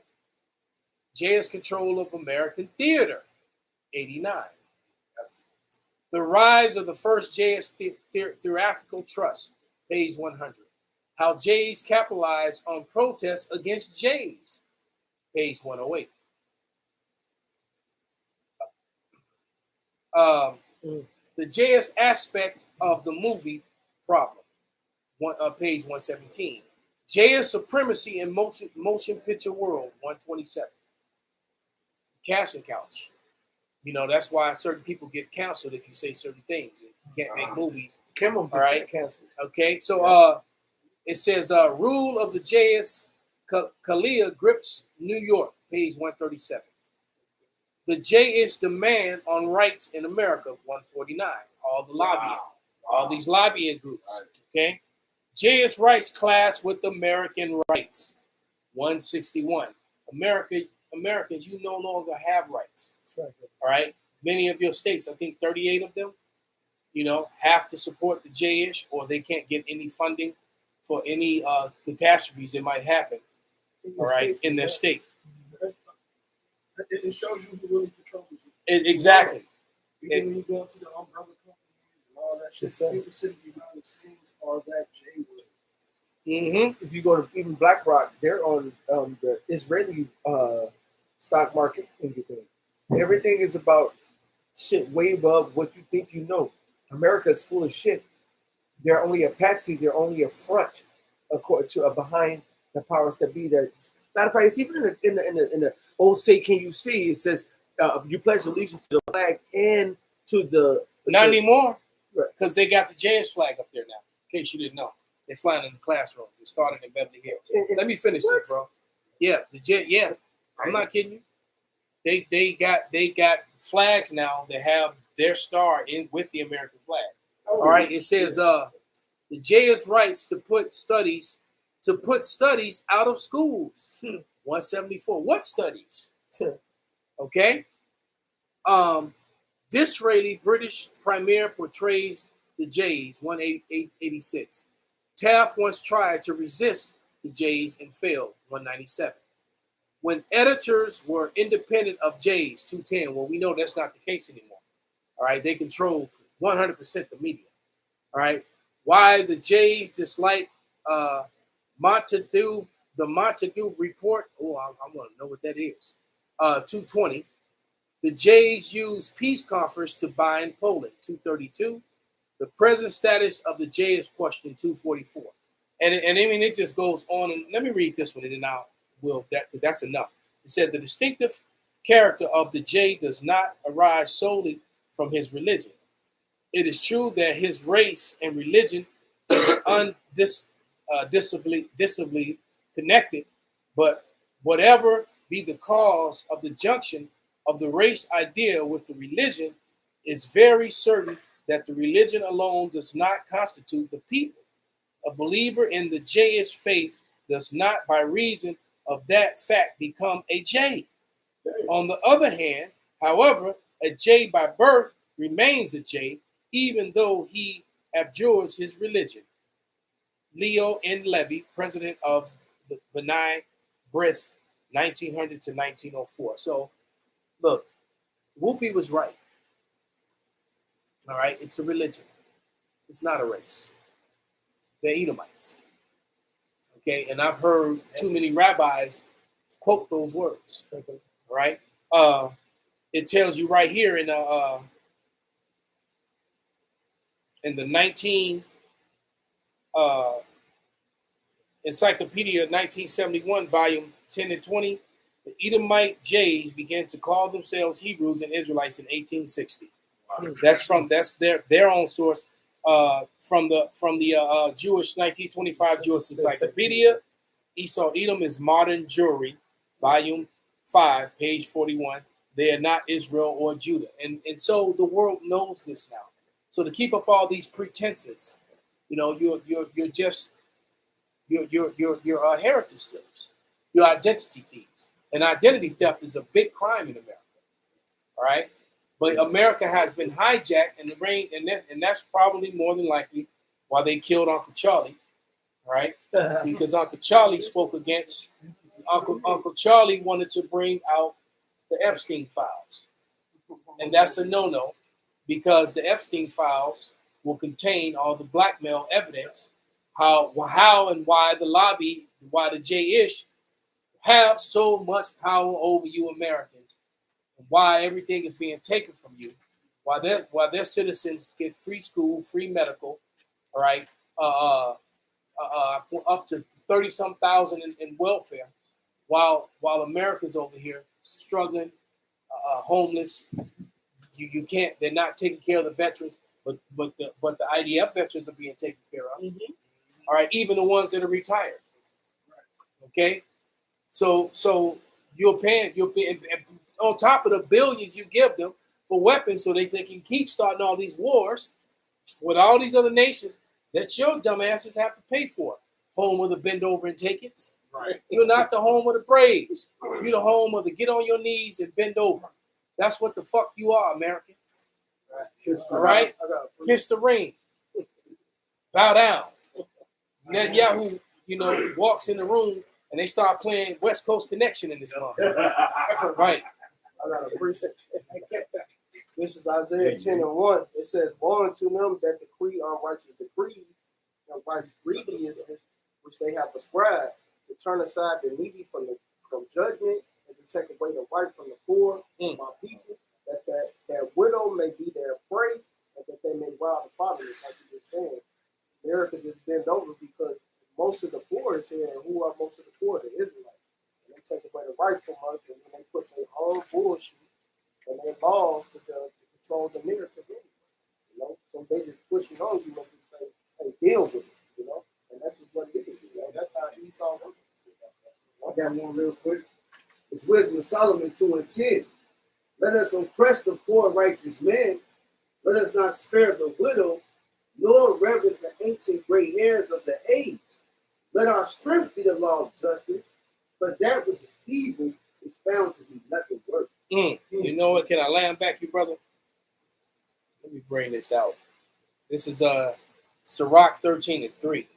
JS control of American theater. 89. The rise of the first JS theatrical trust. Page 100. How Jays capitalized on protests against Jays. Page 108. The JS aspect of the movie problem. Page 117. JS supremacy in motion picture world. 127. Casting couch. You know, that's why certain people get canceled if you say certain things. You can't make movies. Kimmel All right. canceled. Okay. So it says rule of the JS Kalia grips New York. Page 137. The JS demand on rights in America. 149. All the lobbying. All these lobbying groups. Okay. JS rights clash with American rights. 161. Americans, you no longer have rights. All right. Many of your states, I think 38 of them, have to support the J-ish, or they can't get any funding for any catastrophes that might happen. All right, in their state. It shows you who really controls you. Exactly. Even when you go into the umbrella companies and all that shit, people sitting behind the scenes are that J-word. Mm-hmm. If you go to even BlackRock, they're on the Israeli stock market. Everything is about shit way above what you think you know. America is full of shit. they're only a patsy. They're only a front, according to behind the powers that be. That matter of fact, it's even in the old "Say Can You See?" It says you pledge allegiance to the flag and to the Not anymore, Right. because they got the JS flag up there now. In case you didn't know, they're flying in the classroom. They started in Beverly Hills. Let me finish this, bro. Yeah, the jet. Yeah, I'm not kidding you. They got flags now that have their star in with the American flag. All right, it says the JS rights to put studies out of schools. 174. What studies? Okay. Disraeli, British Premier, portrays the Jays. 186. Taft once tried to resist the Jays and failed. 197. When editors were independent of Jays. 210. Well, we know that's not the case anymore. All right, they control 100% the media. All right, why the Jays dislike Montague, the Montague Report. Oh, I want to know what that is. 220. The Jays use peace conference to bind Poland. 232. The present status of the Jays question. 244. And I mean, it just goes on. And let me read this one, and then that's enough. It said the distinctive character of the Jay does not arise solely from his religion. It is true that his race and religion is disably connected, but whatever be the cause of the junction of the race idea with the religion, it's very certain that the religion alone does not constitute the people. A believer in the Jayish faith does not, by reason of that fact, become a Jay. On the other hand, however, a Jay by birth remains a Jay, even though he abjures his religion. Leo N. Levy, president of the B'nai B'rith, 1900 to 1904. So, look, Whoopi was right. All right, it's a religion. It's not a race. They're Edomites. Okay, and I've heard too many rabbis quote those words. All right, it tells you right here in the 19 Encyclopedia 1971, volume 10 and 20, the Edomite Jays began to call themselves Hebrews and Israelites in 1860. That's their own source from the Jewish 1925 Jewish Encyclopedia. Esau Edom is modern Jewry, volume 5, page 41. They are not Israel or Judah, and so the world knows this now. So to keep up all these pretenses, you know, you're heritage stealers, you're identity thieves, and identity theft is a big crime in America. All right, but America has been hijacked, and and that's probably more than likely why they killed Uncle Charlie. All right, because Uncle Charlie spoke against Uncle Charlie wanted to bring out the Epstein files, and that's a no-no. Because the Epstein files will contain all the blackmail evidence, how and why the lobby, why the J-ish have so much power over you Americans, and why everything is being taken from you, why their citizens get free school, free medical, all right, up to 30-some thousand in welfare, while America's over here struggling, homeless. You can't. They're not taking care of the veterans, but the IDF veterans are being taken care of. Mm-hmm. All right, even the ones that are retired. Okay, so you're paying on top of the billions you give them for weapons, so they can keep starting all these wars with all these other nations that your dumbasses have to pay for. Home of the bend over and take it. Right. You're not the home of the Braves. You're the home of the get on your knees and bend over. That's what the fuck you are, American. All right? Kiss the ring. Bow down. Netanyahu, walks in the room and they start playing West Coast Connection in this month. Right. I got a precinct. This is Isaiah 10 and 1. It says, "Woe unto them that decree unrighteous decrees, and righteous grievousness, which they have prescribed, to turn aside the needy from judgment, and to take away the right from the poor, my people, that widow may be their prey, and that they may rob the fatherless," like you were saying. most of the poor is here. And who are most of the poor? The Israelites. And they take away the rights from us, and then they put their own bullshit and their laws to control the narrative anyway. You know, so they just pushing on you and just say, "Hey, deal with it." You know, and that's just what it is. You know? That's how Esau works. I got one real quick. It's Wisdom of Solomon 2:10. Let us oppress the poor righteous man. Let us not spare the widow, nor reverence the ancient gray hairs of the age. Let our strength be the law of justice, but that which is evil is found to be nothing worth. You know what? Can I land back you, brother? Let me bring this out. This is Sirach 13:3.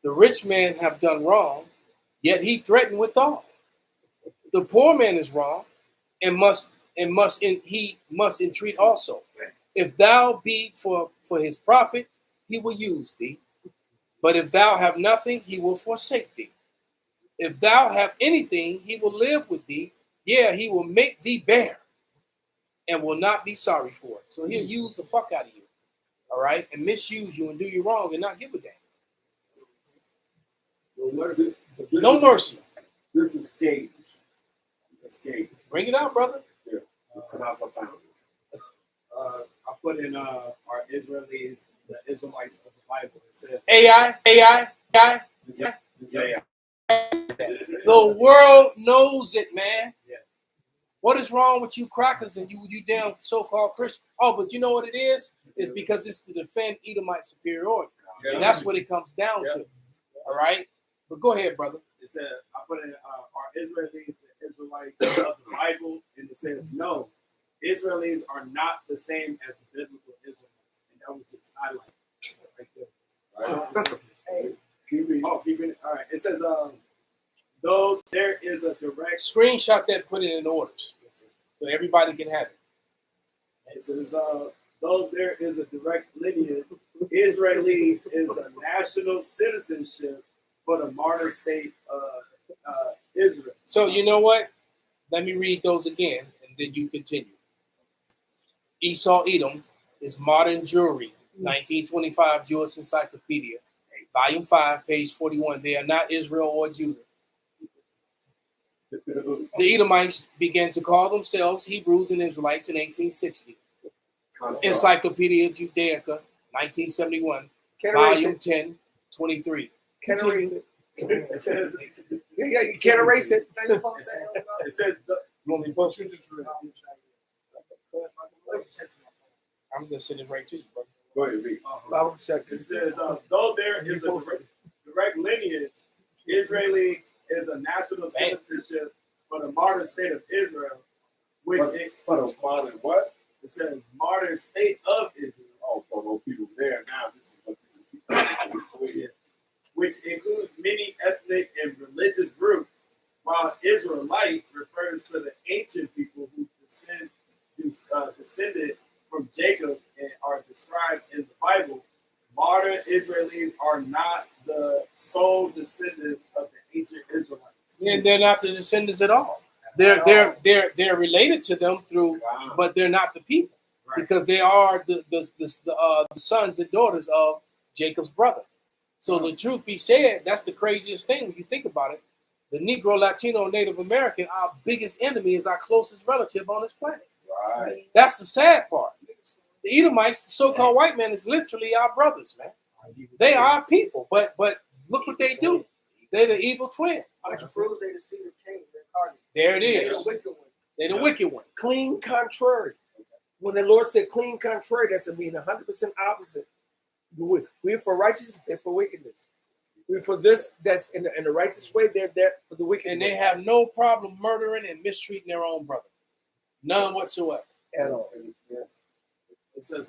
The rich man have done wrong, yet he threatened withal. The poor man is wrong, and he must entreat also. If thou be for his profit, he will use thee. But if thou have nothing, he will forsake thee. If thou have anything, he will live with thee. Yeah, he will make thee bear and will not be sorry for it. So he'll use the fuck out of you. All right? And misuse you and do you wrong and not give a damn. No mercy. This is stage. It's a stage. Bring it out, brother. Yeah. I put in our Israelis, the Israelites of the Bible. It says AI. The world knows it, man. Yeah. What is wrong with you crackers and you damn so-called Christian? Oh, but you know what it is? It's because it's to defend Edomite superiority. And that's what it comes down to. All right? But go ahead, brother. It said, I put in our Israelis, the Israelites of the Bible, and it says, no, Israelis are not the same as the biblical Israelites. And that was its highlight right there. So, keep reading. All right. It says, though there is a direct screenshot that, put it in orders so everybody can have it. It says, though there is a direct lineage, Israeli is a national citizenship for the martyr state of Israel. So you know what? Let me read those again, and then you continue. Esau Edom is Modern Jewry, 1925 Jewish Encyclopedia, Volume 5, page 41. They are not Israel or Judah. The Edomites began to call themselves Hebrews and Israelites in 1860. Encyclopedia Judaica, 1971, Volume 10, 23. Can't erase it. It says, You can't erase it. It says, You want me to post it? I'm just sending it right to you, bro. Go ahead, read. Bible check. It says, though there is a direct lineage, Israeli is a national citizenship for the modern state of Israel, which for the modern what? It says modern state of Israel. Oh, so those people there now. This is what this is. Which includes many ethnic and religious groups, while Israelite refers to the ancient people who descended from Jacob and are described in the Bible. Modern Israelis are not the sole descendants of the ancient Israelites. Yeah, they're not the descendants at all. They're related to them through, but they're not the people because they are the sons and daughters of Jacob's brother. So the truth be said, that's the craziest thing when you think about it. The Negro, Latino, Native American, our biggest enemy is our closest relative on this planet. Right. That's the sad part. The Edomites, the so-called white man, is literally our brothers, man. They are our people, but look what they do. They're the evil twin. There it is. They're the wicked one. Clean contrary. When the Lord said clean contrary, that's a mean 100% opposite. We're for righteousness, they're for wickedness. We're for this, that's in the righteous way, they're there for the wicked. And they have no problem murdering and mistreating their own brother. None whatsoever. At all. It says,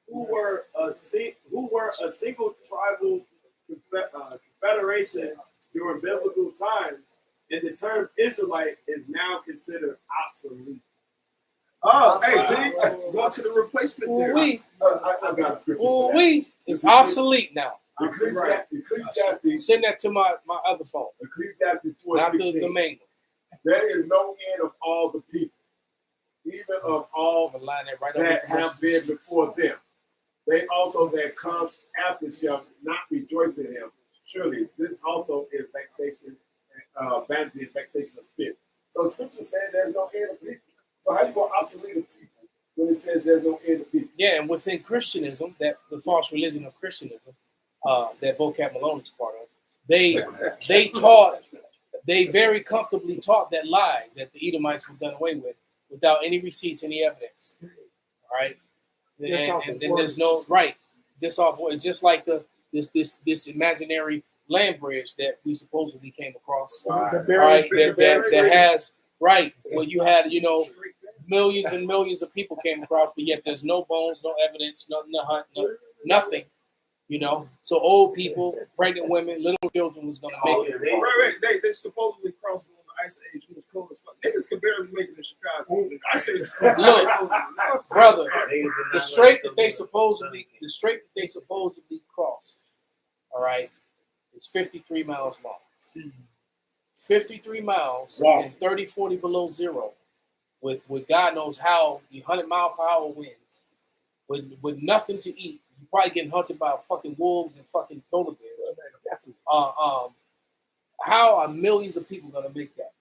who were a single tribal confederation during biblical times, and the term Israelite is now considered obsolete. Oh, hey, go to the replacement there. I got a scripture for that. It's obsolete now. Ecclesiastes. Send that to my other phone. Ecclesiastes 4:16. Not the main one. There is no end of all the people, even of all that have been before them. They also that comes after shall not rejoice in him, surely this also is vexation, vanity and vexation of spirit. So Scripture said there's no end of people. So how you going to obsolete the people when it says there's no end of people? Yeah, and within Christianism, that the false religion of Christianism, that Vocab Malone is part of, they very comfortably taught that lie that the Edomites were done away with without any receipts, any evidence. All right, and there's no right, just like this imaginary land bridge that we supposedly came across. Right, that has right where you had millions and millions of people came across, but yet there's no bones, no evidence, nothing. So old people, pregnant women, little children was gonna make it. Right. They supposedly crossed during the Ice Age. It was cold as fuck. Niggas could barely make it in Chicago. The Ice Age. Look, brother, the strait that they supposedly crossed, all right, it's 53 miles long. 53 miles and 30, 40 below zero, with God knows how the 100-mile-per-hour winds, with nothing to eat. You're probably getting hunted by fucking wolves and fucking polar bears. How are millions of people gonna make that?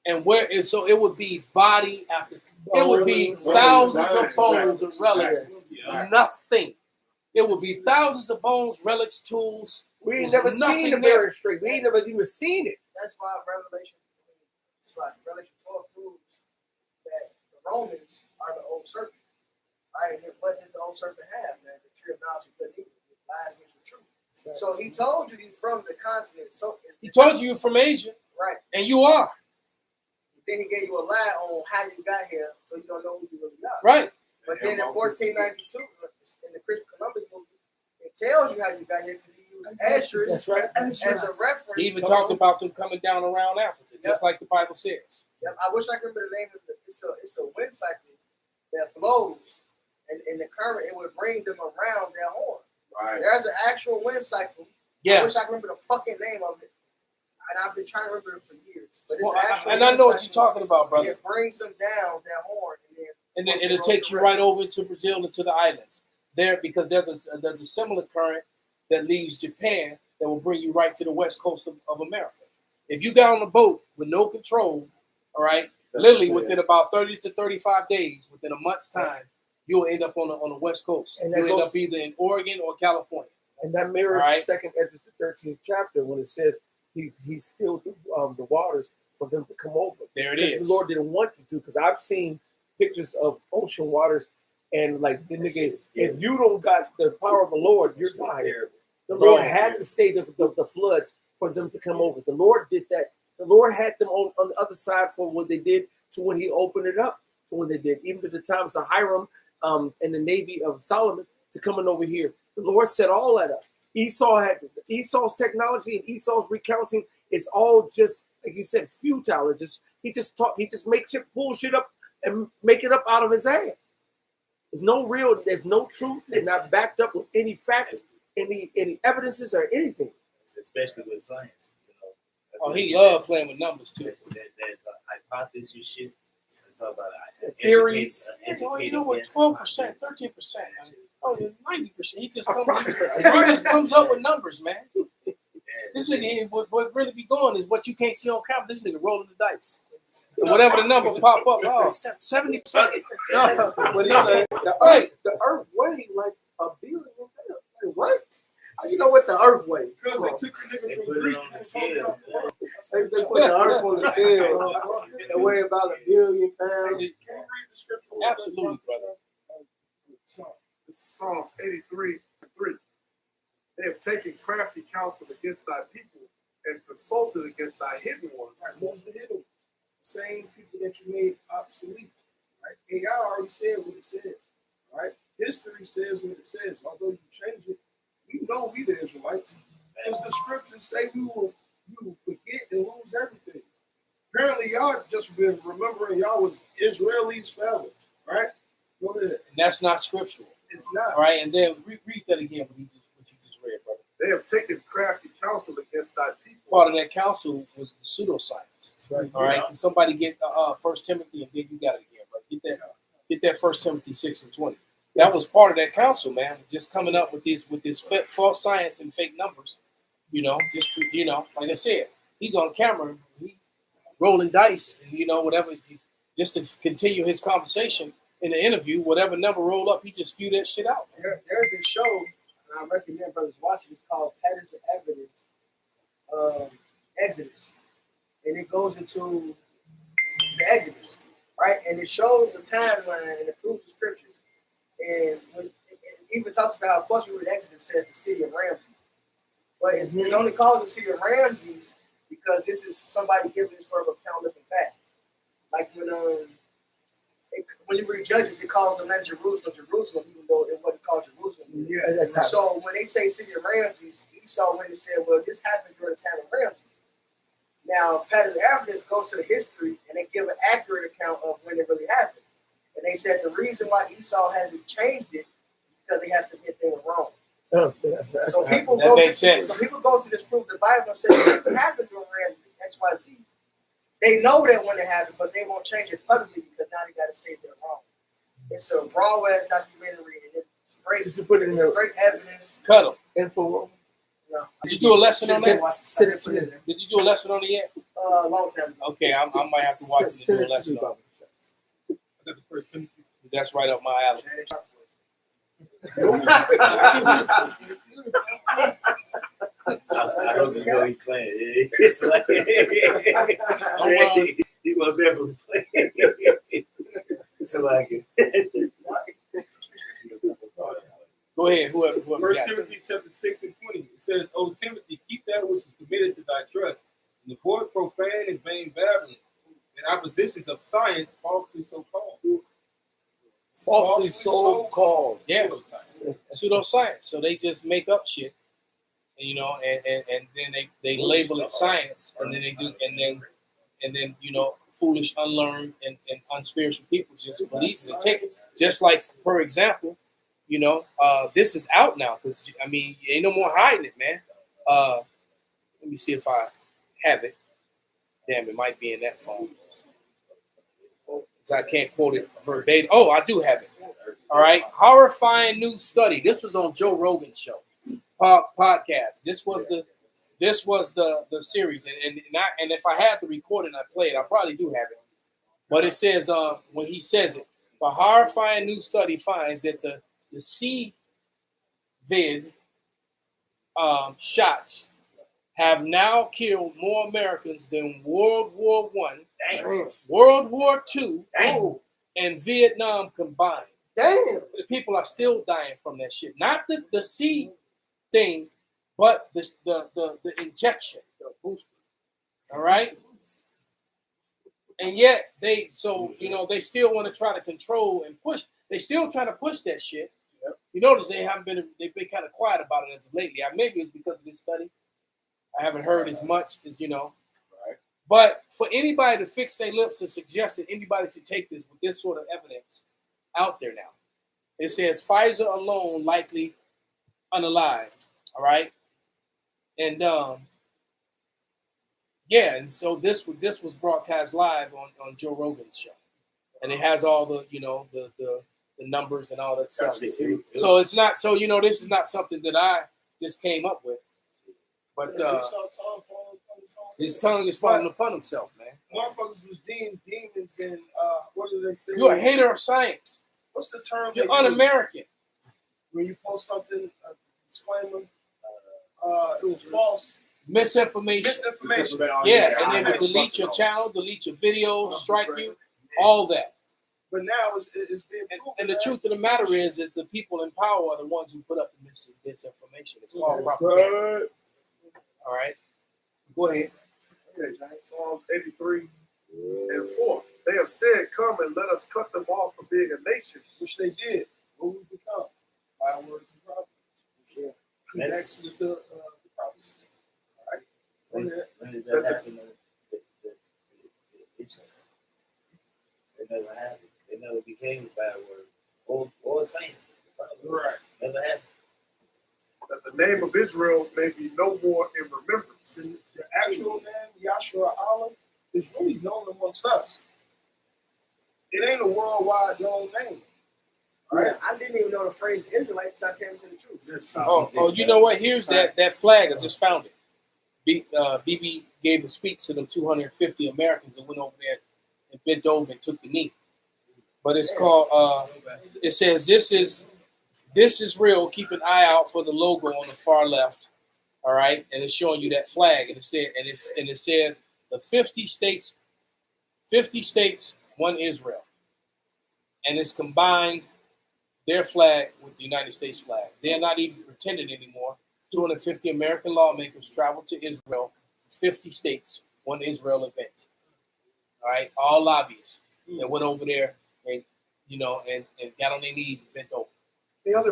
And so it would be body after, it would be thousands of bones and relics, nothing. It would be thousands of bones, relics, tools. We ain't never seen the Bering Strait. We ain't never even seen it. That's why Revelation 12 proves that the Romans are the old serpent. Right? And what did the old serpent have, man? The tree of knowledge of good and evil. Lies against the truth. Right. So he told you he's from the continent. So he told you you're from Asia. Right. And you are. Then he gave you a lie on how you got here, so you don't know who you really are. Right. But then in 1492, in the Christopher Columbus movie, it tells you how you got here because he used Esdras as a reference. He even talked about them coming down around Africa, just like the Bible says. Yep. I wish I could remember the name of it. It's a wind cycle that blows, and in the current, it would bring them around their horn. Right. There's an actual wind cycle. Yeah. I wish I could remember the fucking name of it. And I've been trying to remember it for years. But it's actually and I know what you're talking about, brother. It brings them down their horn, and then it'll take you right over to Brazil and to the islands there, because there's a similar current that leaves Japan that will bring you right to the west coast of America. If you got on a boat with no control, all right, literally within about 30 to 35 days, within a month's time, you'll end up on the west coast. And you'll end up either in Oregon or California. And that mirrors Second Esdras, the 13th chapter, when it says he stilled the waters for them to come over. There it is. The Lord didn't want them to, because I've seen pictures of ocean waters, and like the nigga, if you don't got the power of the Lord, you're tired. The Lord had to stay the floods for them to come over. The Lord did that. The Lord had them on the other side for what they did to when he opened it up to when they did. Even to the times of Hiram and the navy of Solomon to coming over here. The Lord set all that up. Esau's technology and Esau's recounting is all just, like you said, futile. He just makes shit, pull shit up and make it up out of his ass. There's no truth. It's not backed up with any facts, any evidences or anything. Especially with science. He loved playing with numbers too. That hypothesis shit. It's all about theories. With 12%, 13%. Oh, 90%. He just comes up with numbers, man. This nigga, what really be going is what you can't see on camera. This nigga rolling the dice. And whatever the number pop up, 70%. What he say? The Earth weighed like $1 billion. Like, what? How you know what the Earth weighs? Because they took the nigga from Greek. They put the Earth on the scale. It weigh about 1 billion pounds. Can you read the scripture? Absolutely, brother. This is Psalms 83:3. They have taken crafty counsel against thy people and consulted against thy hidden ones. Who's the hidden ones? The same people that you made obsolete. Right? And y'all already said what it said. Right? History says what it says. Although you change it, we know we the Israelites. Because the scriptures say we will forget and lose everything. Apparently, y'all just been remembering y'all was Israelis forever. Right? Go ahead. And that's not scriptural. It's not. All right, and then read that again, what you just read, brother. They have taken crafty counsel against thy people. Part of that counsel was the pseudoscience. Right. All right. Can somebody get 1 Timothy, and then you got it again, brother. Get that 1 Timothy 6:20. That was part of that counsel, man. Just coming up with this false science and fake numbers. You know, just to, you know, like I said, he's on camera, he rolling dice, and you know, whatever, just to continue his conversation in the interview. Whatever number roll up, he just spew that shit out. There's a show, and I recommend brothers watch it. It's called Patterns of Evidence, Exodus, and it goes into the Exodus, right? And it shows the timeline and it proves the scriptures. And when it even talks about how, of course, we read Exodus says the city of Ramses, but it's only called the city of Ramses because this is somebody giving this sort of account looking back. Like when you read Judges, it calls the land Jerusalem, even though it wasn't called Jerusalem. Yeah, so when they say city of Ramses, Esau went and said, well, this happened during the time of Ramses. Now, Patterns of Evidence goes to the history, and they give an accurate account of when it really happened. And they said the reason why Esau hasn't changed it because they have to admit they were wrong. So people go to this proof the Bible and say this happened during Ramses, XYZ. They know that when it happened, but they won't change it publicly because now they got to say they're wrong. It's a raw ass documentary, and it's straight evidence. Cut them. Info. No. Did you do a lesson on that? Send it to me. Did you do a lesson on it yet? A long time ago. Okay, I might have to watch it and do a lesson on it. That's right up my alley. I hope you know he playing. It's like, he was definitely playing. It's like Go ahead, whoever. First Timothy chapter 6 and 20. It says, "O Timothy, keep that which is committed to thy trust, and avoid profane and vain babblings, and oppositions of science, falsely so called." Falsely so called. Yeah, pseudoscience. So they just make up shit, you know, and then they label it science, and then they do, and then you know, foolish, unlearned, and unspiritual people just believe it and take it. Just like, for example, you know, this is out now because I mean, ain't no more hiding it, man. Let me see if I have it. Damn, it might be in that phone. I can't quote it verbatim. Oh, I do have it. All right. Horrifying new study. This was on Joe Rogan's show podcast. This was the series. And if I had to record it and I play it, I probably do have it. But it says when he says it, the horrifying new study finds that the CVID shots have now killed more Americans than World War I, World War II, and Vietnam combined. Damn. The people are still dying from that shit. Not the C thing, but the injection, the booster. All right? And yet they still want to try to control and push. They still trying to push that shit. You notice they've been kind of quiet about it as of lately. Maybe it's because of this study. I haven't heard as much as, you know. Right. But for anybody to fix their lips and suggest that anybody should take this with this sort of evidence out there now. It says Pfizer alone likely unalived. All right. And and so this was broadcast live on Joe Rogan's show. And it has all the, you know, the numbers and all that stuff. So it's not, so, you know, this is not something that I just came up with. But his tongue is falling upon himself, man. Motherfuckers was deemed demons and what do they say? You're a hater of science. What's the term? You're un-American. When you post something, a disclaimer, it was false. Misinformation. Yes, and they will delete your channel, delete your videos, strike you, all that. But now it's being proven. And the truth of the matter is that the people in power are the ones who put up the misinformation. It's called propaganda. All right. Go ahead. Okay, Psalms 83 and 4. They have said, "Come and let us cut them off from being a nation," which they did. What we become? By words and prophecies. Connects with the prophecies. All right. When did that happen? It never happened. It never became a bad word or a saint. Right. Never happened. That the name of Israel may be no more in remembrance. And the actual name, Yahshua Allah, is really known amongst us. It ain't a worldwide known name. All right. I didn't even know the phrase Israelites. I came to the truth. Oh, you know what? Here's that flag. I just found it. BB gave a speech to them 250 Americans that went over there and bent over and took the knee. But it's called. It says this is real. Keep an eye out for the logo on the far left. All right, and it's showing you that flag, and it says the 50 states, one Israel, and it's combined their flag with the United States flag. They're not even pretending anymore. 250 American lawmakers traveled to Israel, 50 states, one Israel event. All right, all lobbyists that went over there and and got on their knees and bent over.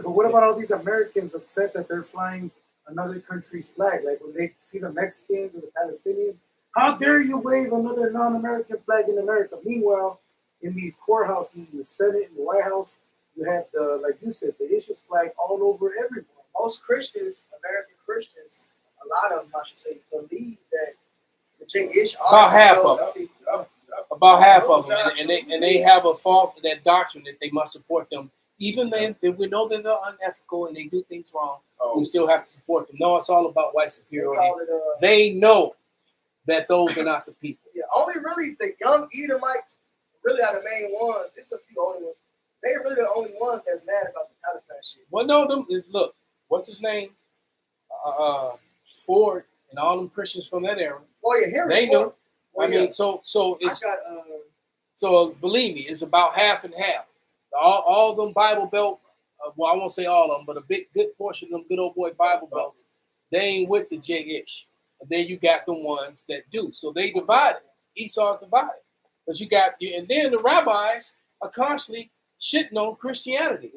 But what about all these Americans upset that they're flying another country's flag? Like when they see the Mexicans or the Palestinians, how dare you wave another non-American flag in America? Meanwhile, in these courthouses, in the Senate, in the White House, you have the, like you said, the ISIS flag all over everywhere. Most Christians, American Christians, a lot of them, I should say, believe that the J-ish are About half of them. About half of them, and they have a fault that doctrine that they must support them, even then we know that they're unethical and they do things wrong. We still have to support them. No, it's all about white superiority. They know that those are not the people. Yeah, only really the young Edomites really are the main ones. It's a few older ones. They're really the only ones that's mad about the Palestine shit. Well, no, look, what's his name? Ford and all them Christians from that era. Oh yeah, Henry they Ford. knew. I mean, so it's so believe me, it's about half and half. All them Bible Belt, well, I won't say all of them, but a good portion of them good old boy Bible Belts, they ain't with the J-ish. And then you got the ones that do. So they divided. Esau's divided. Because you got, and then the rabbis are constantly shitting on Christianity.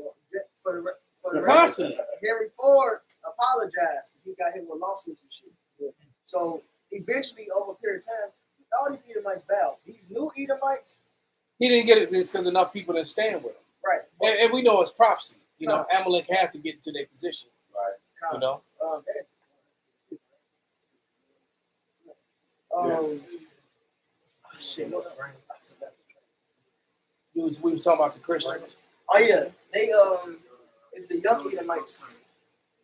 Constantly. Henry Ford apologized. He got hit with lawsuits and shit. Yeah. So eventually, over a period of time, all these Edomites bowed. These new Edomites. He didn't get it because enough people didn't stand with him. Right. And we know it's prophecy. You know, Amalek had to get into their position. Right. You know? Shit. We were talking about the Christians. Oh yeah, they it's the young Edomites.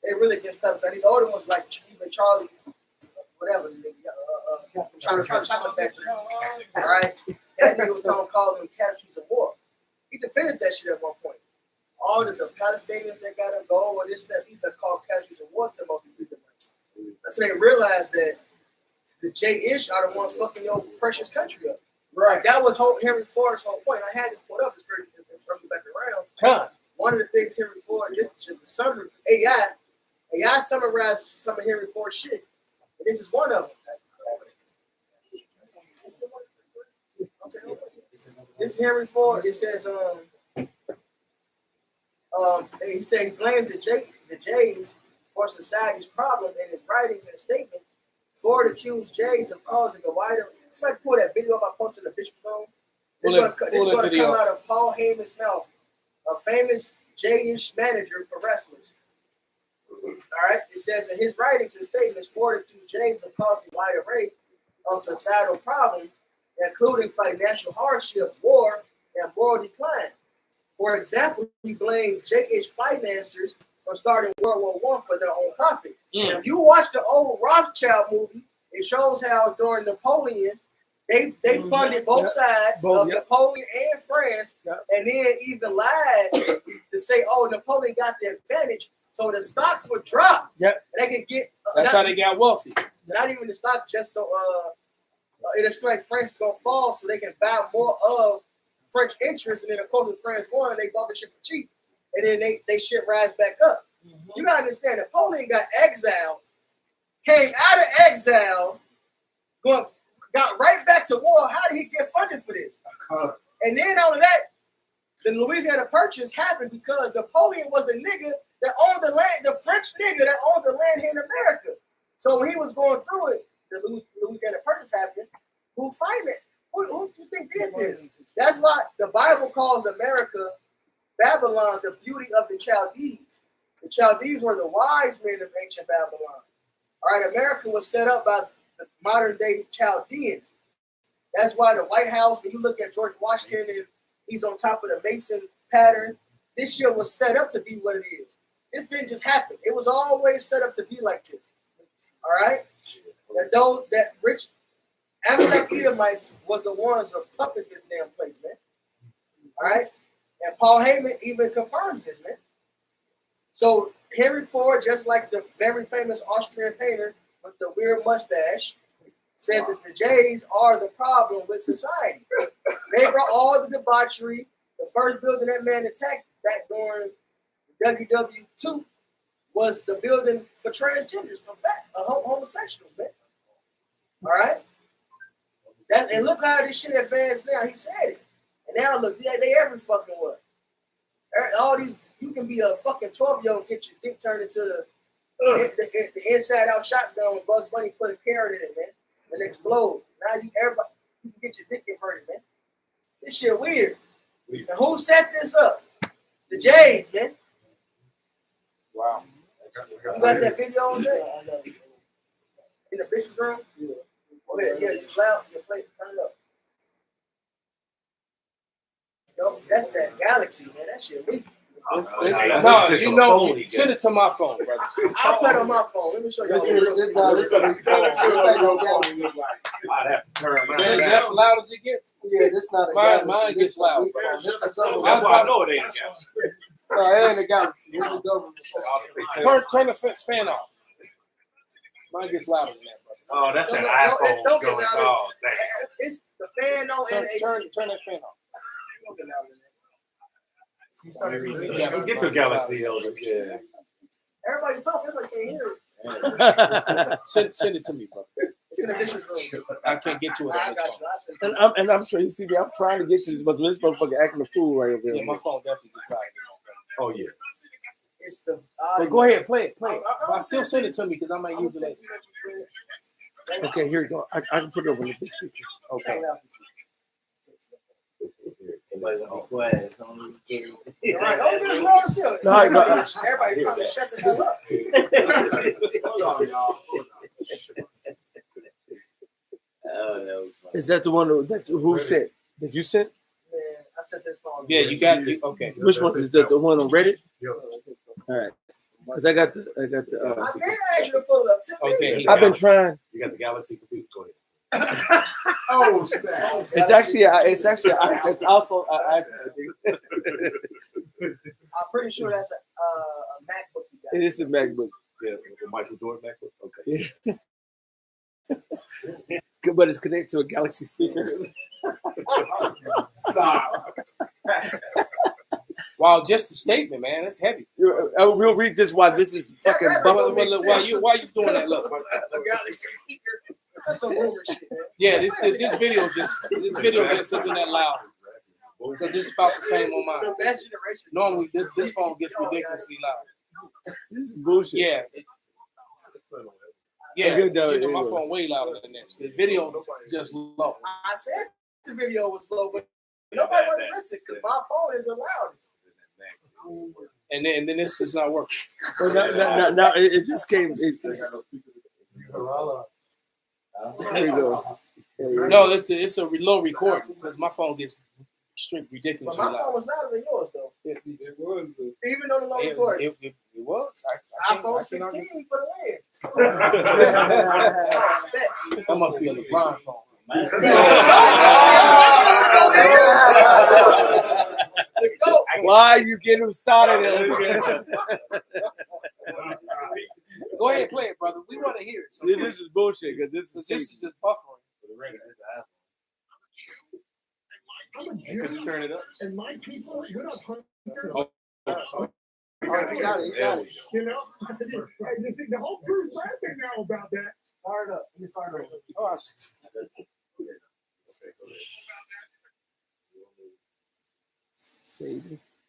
They really against Palestine. These older ones like even Charlie, whatever. Trying to chocolate factory. All right, that nigga was calling them casualties of war. He defended that shit at one point. All the Palestinians that got to go or this that these are called casualties of war to most people. Until they realized that the J-ish are the ones fucking your precious country up. Right. Like that was Henry Ford's whole point. I had to put up this very back around. Huh. One of the things Henry Ford, this is just a summary for AI. AI summarizes some of Henry Ford's shit. And this is one of them. This is Henry Ford. It says he said he blamed the Jays for society's problem in his writings and statements. Ford accused Jays of causing a wider. It's like pull that video about posting the Bishop's phone. This is going to come out of Paul Heyman's mouth, a famous J-ish manager for wrestlers. All right. It says in his writings and statements, Ford accused Jays of causing a wide array of societal problems, including financial hardships, war, and moral decline. For example, he blamed J-ish financiers for starting World War I for their own profit. And if you watch the old Rothschild movie, it shows how during Napoleon, they funded both sides of Napoleon and France, and then even lied to say, "Oh, Napoleon got the advantage," so the stocks would drop. Yep, they could get. That's how they got wealthy. Not even the stocks, just so it's like France is gonna fall, so they can buy more of French interest, and then of course when France won, they bought the shit for cheap, and then they shit rise back up. You gotta understand, Napoleon got exiled, came out of exile, got right back to war. How did he get funded for this? And then all of that, the Louisiana Purchase happened because Napoleon was the nigga that owned the land, the French nigga that owned the land here in America. So when he was going through it, the Louisiana Purchase happened. Who financed? Who do you think did this? That's why the Bible calls America Babylon, the beauty of the Chaldees. The Chaldees were the wise men of ancient Babylon. All right, America was set up by the modern day Chaldeans. That's why the White House, when you look at George Washington and he's on top of the Mason pattern, this shit was set up to be what it is. This didn't just happen. It was always set up to be like this. All right? that rich Amalek Edomites was the ones that puppet this damn place, man. All right? And Paul Heyman even confirms this, man. So Henry Ford, just like the very famous Austrian painter with the weird mustache, said that the Jays are the problem with society. They brought all the debauchery. The first building that man attacked back during WW2 was the building for transgenders, for homosexuals, man. All right? And look how this shit advanced now. He said it. And now look, they every fucking what? All these, you can be a fucking 12-year-old and get your dick turned into the inside-out shotgun when Bugs Bunny put a carrot in it, man, and explode. Now you can get your dick inverted, man. This shit weird. And who set this up? The Jays, man. Wow. You got that video on there? In the bitch's room? Yeah. Oh, yeah, it's loud. You play it. Turn it up. Yo, that's that Galaxy, man. That shit weak. No, you know, send it to my phone, brother. I'll put it on my phone. Let me show you. This ain't no Galaxy. I'd have to turn mine That's down. as loud as it gets. Yeah, this not a Galaxy. Mine gets loud, bro. That's why I know it ain't a Galaxy. No, it ain't a Galaxy. It's a government. Turn the fan off. Mine gets louder than that, brother. Oh, that's that iPhone Don't get going. louder. Oh, dang. It's the fan on and AC. Turn that fan off. Don't get louder than that. Get your Galaxy, Elder. Yeah. Everybody talking, everybody can't hear it. Send it to me, bro. It's in the bitch's room. I can't get to it I on this got phone. you. I sent it. And I'm sure you see me. I'm trying to get to this, but this motherfucker acting a fool right over there. Yeah, my phone definitely gets loud. Oh, yeah. It's the. But go ahead, play it. But still send it to me because I might use it later. Okay, here you go. I can put it over the big picture. Okay. Everybody gonna be quiet. It's only All right, open this door still. No, Everybody fucking shut the hell up. Hold on, y'all. Oh, that was funny. Is that the one who sent? Did you send? Man, I sent this phone. Yeah, you got it. Okay. Which one is that? The one on Reddit? Yo. All right. Because I got the. I did ask you to pull it up. 10 minutes Okay. ago. I've been trying. You got the Galaxy computer. Go ahead. Oh, snap. It's actually. It's also. I'm pretty sure that's a MacBook you got. It is a MacBook. Yeah, the Michael Jordan MacBook. Okay. Yeah. But it's connected to a Galaxy speaker. Stop. Wow, just a statement, man. That's heavy. We'll read this while this is fucking buffering. Why you doing that? Look. A Galaxy speaker. That's some rumor shit, man. Yeah, this video gets something that loud. Because this is about the same on mine. The best generation. Normally, this phone gets ridiculously loud. This is bullshit. Yeah. My phone way louder than this. The video just low. I said the video was slow, but nobody wanted to listen because my phone is the loudest. And then this is not working. Well, now it just came. There you go. No, it's a low recording because my phone gets ridiculously But my loud. phone was louder than yours, though. It was. Even on the low recording. It was. iPhone 16 for the win. That must be a LeBron phone. Why you get him started? Go ahead, play it, brother. We want to hear it. So This is bullshit because this is just buffering. Could you turn it up? And my people, we're not Oh. He got it. you know, the whole crew's laughing now about that. Start up. Let me start over. Oh,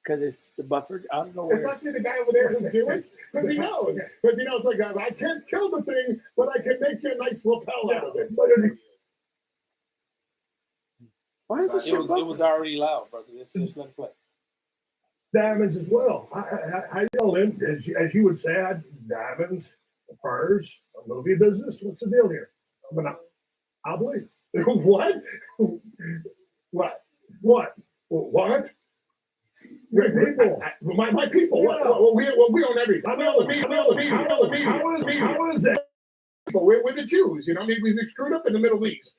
because it's the buffered. I don't know It's where. not the guy over there who's Jewish, because he knows. Because he knows, like, I can't kill the thing, but I can make you a nice lapel out of it. Why is this it was already loud, brother. Just let it play. Diamonds as well. I know him, as you would say, diamonds, furs, a movie business. What's the deal here? But I'll believe. What? What? What? What? My people. My people. Yeah. We own everything. How is that? But we're the Jews, you know. I mean, we screwed up in the Middle East,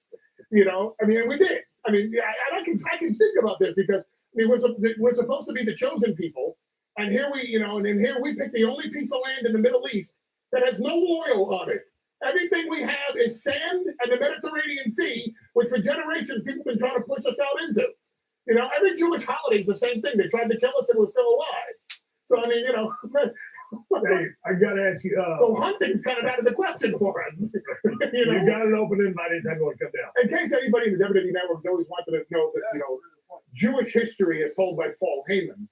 you know. I mean, and we did. I mean, I can speak about this because I mean, we're supposed to be the chosen people, and here we, you know, and then here we pick the only piece of land in the Middle East that has no oil on it. Everything we have is sand and the Mediterranean Sea, which for generations people have been trying to push us out into. You know, every Jewish holiday is the same thing. They tried to kill us and we're still alive. So I mean, you know, hey, I gotta ask you. So hunting's kind of out of the question for us. You know? You got an open invite anytime you want to come down. In case anybody in the WWE Network always wanted to know that, you know, Jewish history is told by Paul Heyman.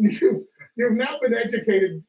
You've now been educated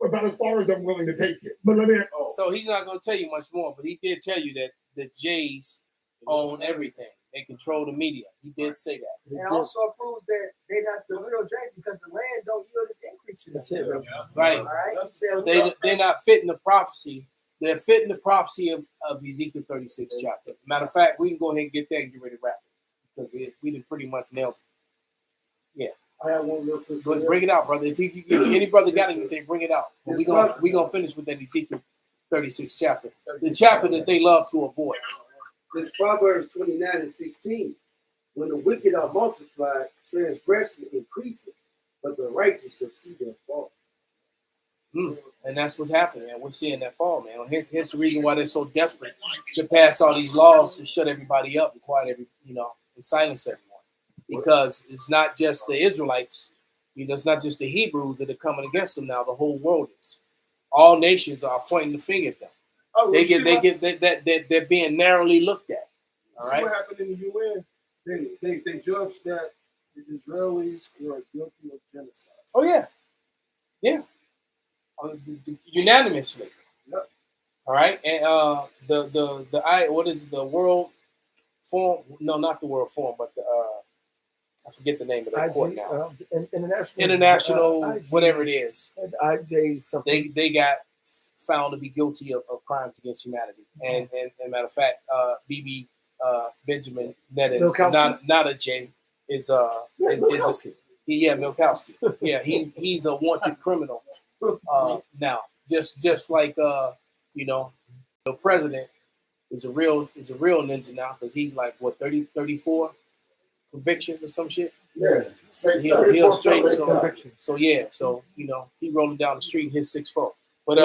about as far as I'm willing to take you. But let me. So he's not going to tell you much more, but he did tell you that the Jays own everything. They control the media. He did say that. And also proves that they're not the real Jays because the land don't yield its increase to them. That's it, bro. Right. All right. They're not fitting the prophecy. They're fitting the prophecy of Ezekiel 36 chapter. Matter of fact, we can go ahead and get that and get ready to wrap it because we did pretty much nailed it. Yeah. I have one real quick. But bring it out, brother. If any brother got anything, bring it out. But we gonna finish with that Ezekiel 36 chapter, the chapter that they love to avoid. It's Proverbs 29:16. When the wicked are multiplied, transgression increases, but the righteous shall see their fall. And that's what's happening, man. We're seeing that fall, man. Here's the reason why they're so desperate to pass all these laws to shut everybody up and quiet and silence everyone. Because it's not just the Israelites, you know, it's not just the Hebrews that are coming against them now. The whole world is. All nations are pointing the finger at them. Oh, They're being narrowly looked at. All right. See what happened in the UN? They judged that the Israelis were guilty of genocide. Oh yeah, unanimously. Yep. All right, and what is the World Forum? No, not the World Forum, but the I forget the name of that court now. International, whatever it is. IJ something. They got found to be guilty of crimes against humanity, and matter of fact, BB Benjamin Netanyahu, not a J, is Milkowski. Milkowski. Yeah, he's a wanted criminal now. Just like the president is a real ninja now because he's like what 34 convictions or some shit. Yes. He'll straight so he rolling down the street and hit 6'4". But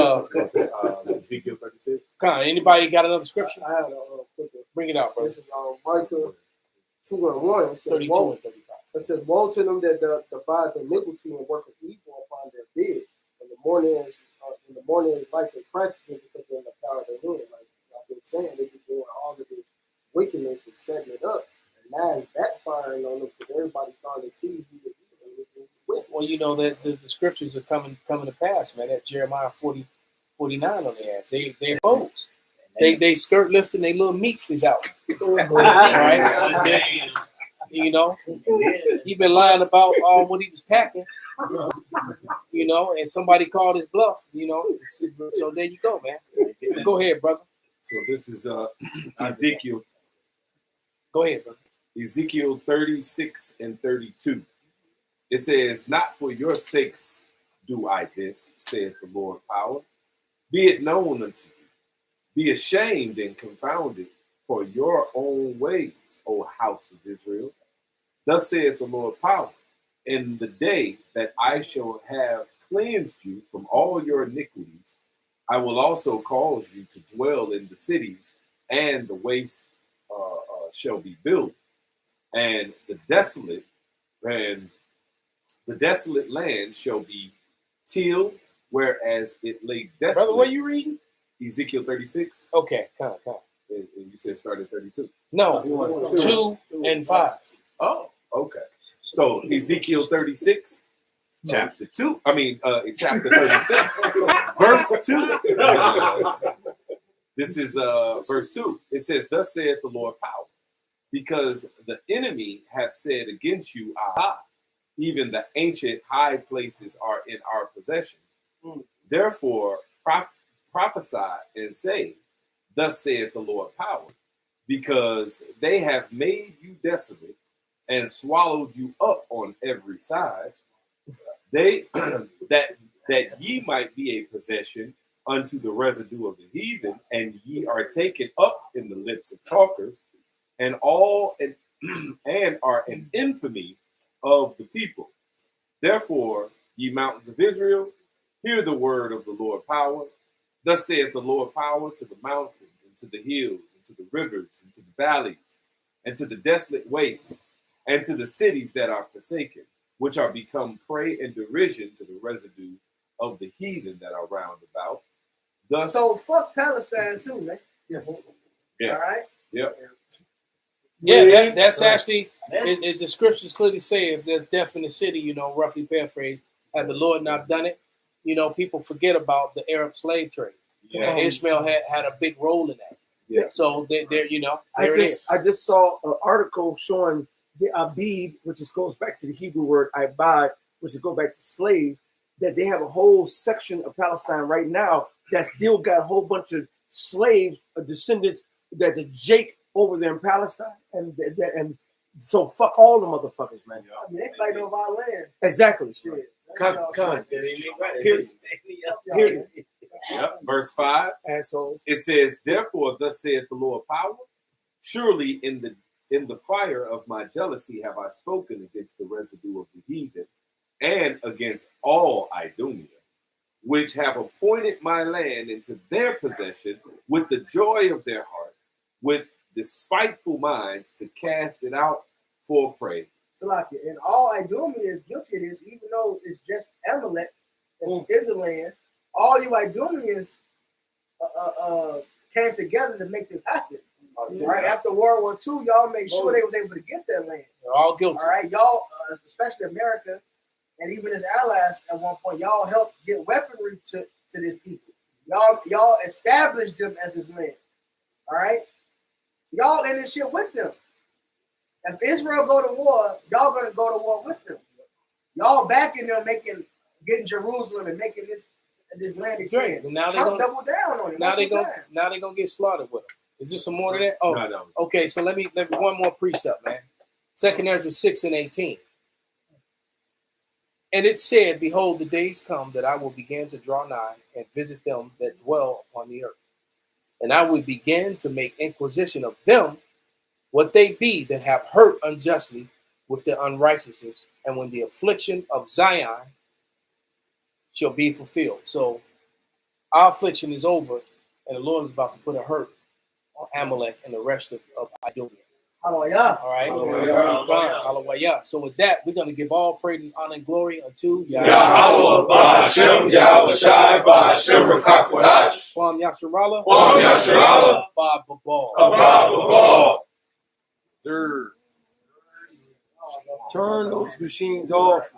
Ezekiel 36. Anybody got another scripture? I had a quick one. Bring it out, bro. This is Micah 2:1. It says, 32 woe, and 35. it says, woe to them that divides iniquity and worketh evil upon their bed. And the morning is like they practice it because they're in the power of their ruin. Like I've been saying, they be doing all of this wickedness and setting it up. And now it's backfiring on them because everybody's starting to see who the evil. Well, you know that the scriptures are coming to pass, man. That Jeremiah 40:49 on their ass. They opposed. They skirt lifting, their little meat is out. All right, you know, he been lying about what he was packing. You know, and somebody called his bluff. You know, so there you go, man. Go ahead, brother. So this is Ezekiel. Go ahead, brother. Ezekiel 36 and 32. It says, "Not for your sakes do I this, saith the Lord power. Be it known unto you. Be ashamed and confounded for your own ways, O house of Israel. Thus saith the Lord power. In the day that I shall have cleansed you from all your iniquities, I will also cause you to dwell in the cities, and the waste shall be built, and the desolate land shall be tilled, whereas it lay desolate." Brother, what are you reading? Ezekiel 36. Okay, come on. And you said start at 32. No, 2 and 5. Oh, okay. So Ezekiel 36, chapter 2. Chapter 36, verse 2. This is verse 2. It says, "Thus saith the Lord power, because the enemy hath said against you, Aha, even the ancient high places are in our possession. Therefore prophesy and say, Thus saith the Lord power, because they have made you desolate and swallowed you up on every side. They that ye might be a possession unto the residue of the heathen, and ye are taken up in the lips of talkers, and and are an infamy of the people. Therefore, ye mountains of Israel, hear the word of the Lord power. Thus saith the Lord power to the mountains, and to the hills, and to the rivers, and to the valleys, and to the desolate wastes, and to the cities that are forsaken, which are become prey and derision to the residue of the heathen that are round about. Thus, So fuck Palestine too, man. yeah. All right. Yep. Yeah, that's actually, the scriptures clearly say if there's death in the city, you know, roughly paraphrased, had the Lord not done it, you know, people forget about the Arab slave trade. Yeah. And Ishmael had a big role in that. Yeah. So they're you know, I there it is. just saw an article showing the abid, which goes back to the Hebrew word ibad, which goes back to slave, that they have a whole section of Palestine right now that still got a whole bunch of slaves, descendants that the Jake over there in Palestine, and so fuck all the motherfuckers, man. I mean, they fighting over our land. Exactly. Shit. Here. Yep. Verse 5. Assholes. It says, therefore, thus saith the Lord power, surely in the fire of my jealousy have I spoken against the residue of the heathen, and against all Idumea, which have appointed my land into their possession with the joy of their heart, with despiteful minds to cast it out for prey. Salakia. And all Idumea is guilty of this, even though it's just Amalek that's in the land. All you Idumeans came together to make this happen. Right after World War II, y'all made sure they was able to get that land. They're all guilty. All right, y'all, especially America, and even its allies at one point, y'all helped get weaponry to these people. Y'all established them as this land. All right, y'all in this shit with them. If Israel go to war, y'all gonna go to war with them. Y'all backing them, getting Jerusalem and making this land experience. And now they Trump gonna double down on it. Now they gonna get slaughtered with them. Is there some more to that? Oh, No. Okay. So let me one more precept, man. 2 Ezra 6:18. And it said, behold, the days come that I will begin to draw nigh and visit them that dwell upon the earth. And I will begin to make inquisition of them, what they be that have hurt unjustly with their unrighteousness, and when the affliction of Zion shall be fulfilled. So our affliction is over, and the Lord is about to put a hurt on Amalek and the rest of Idumea. Hallelujah. All right. Hallelujah. Hallelujah. So with that, we're going to give all praise, honor, and glory unto Yahweh, Ba'ashem, Yahweh Shai, Ba'ashem, Rakakwadash. Kwam Yasharala. Kwam Yasharala. Bob Babal. Abba Babal. Sir. Turn those machines off.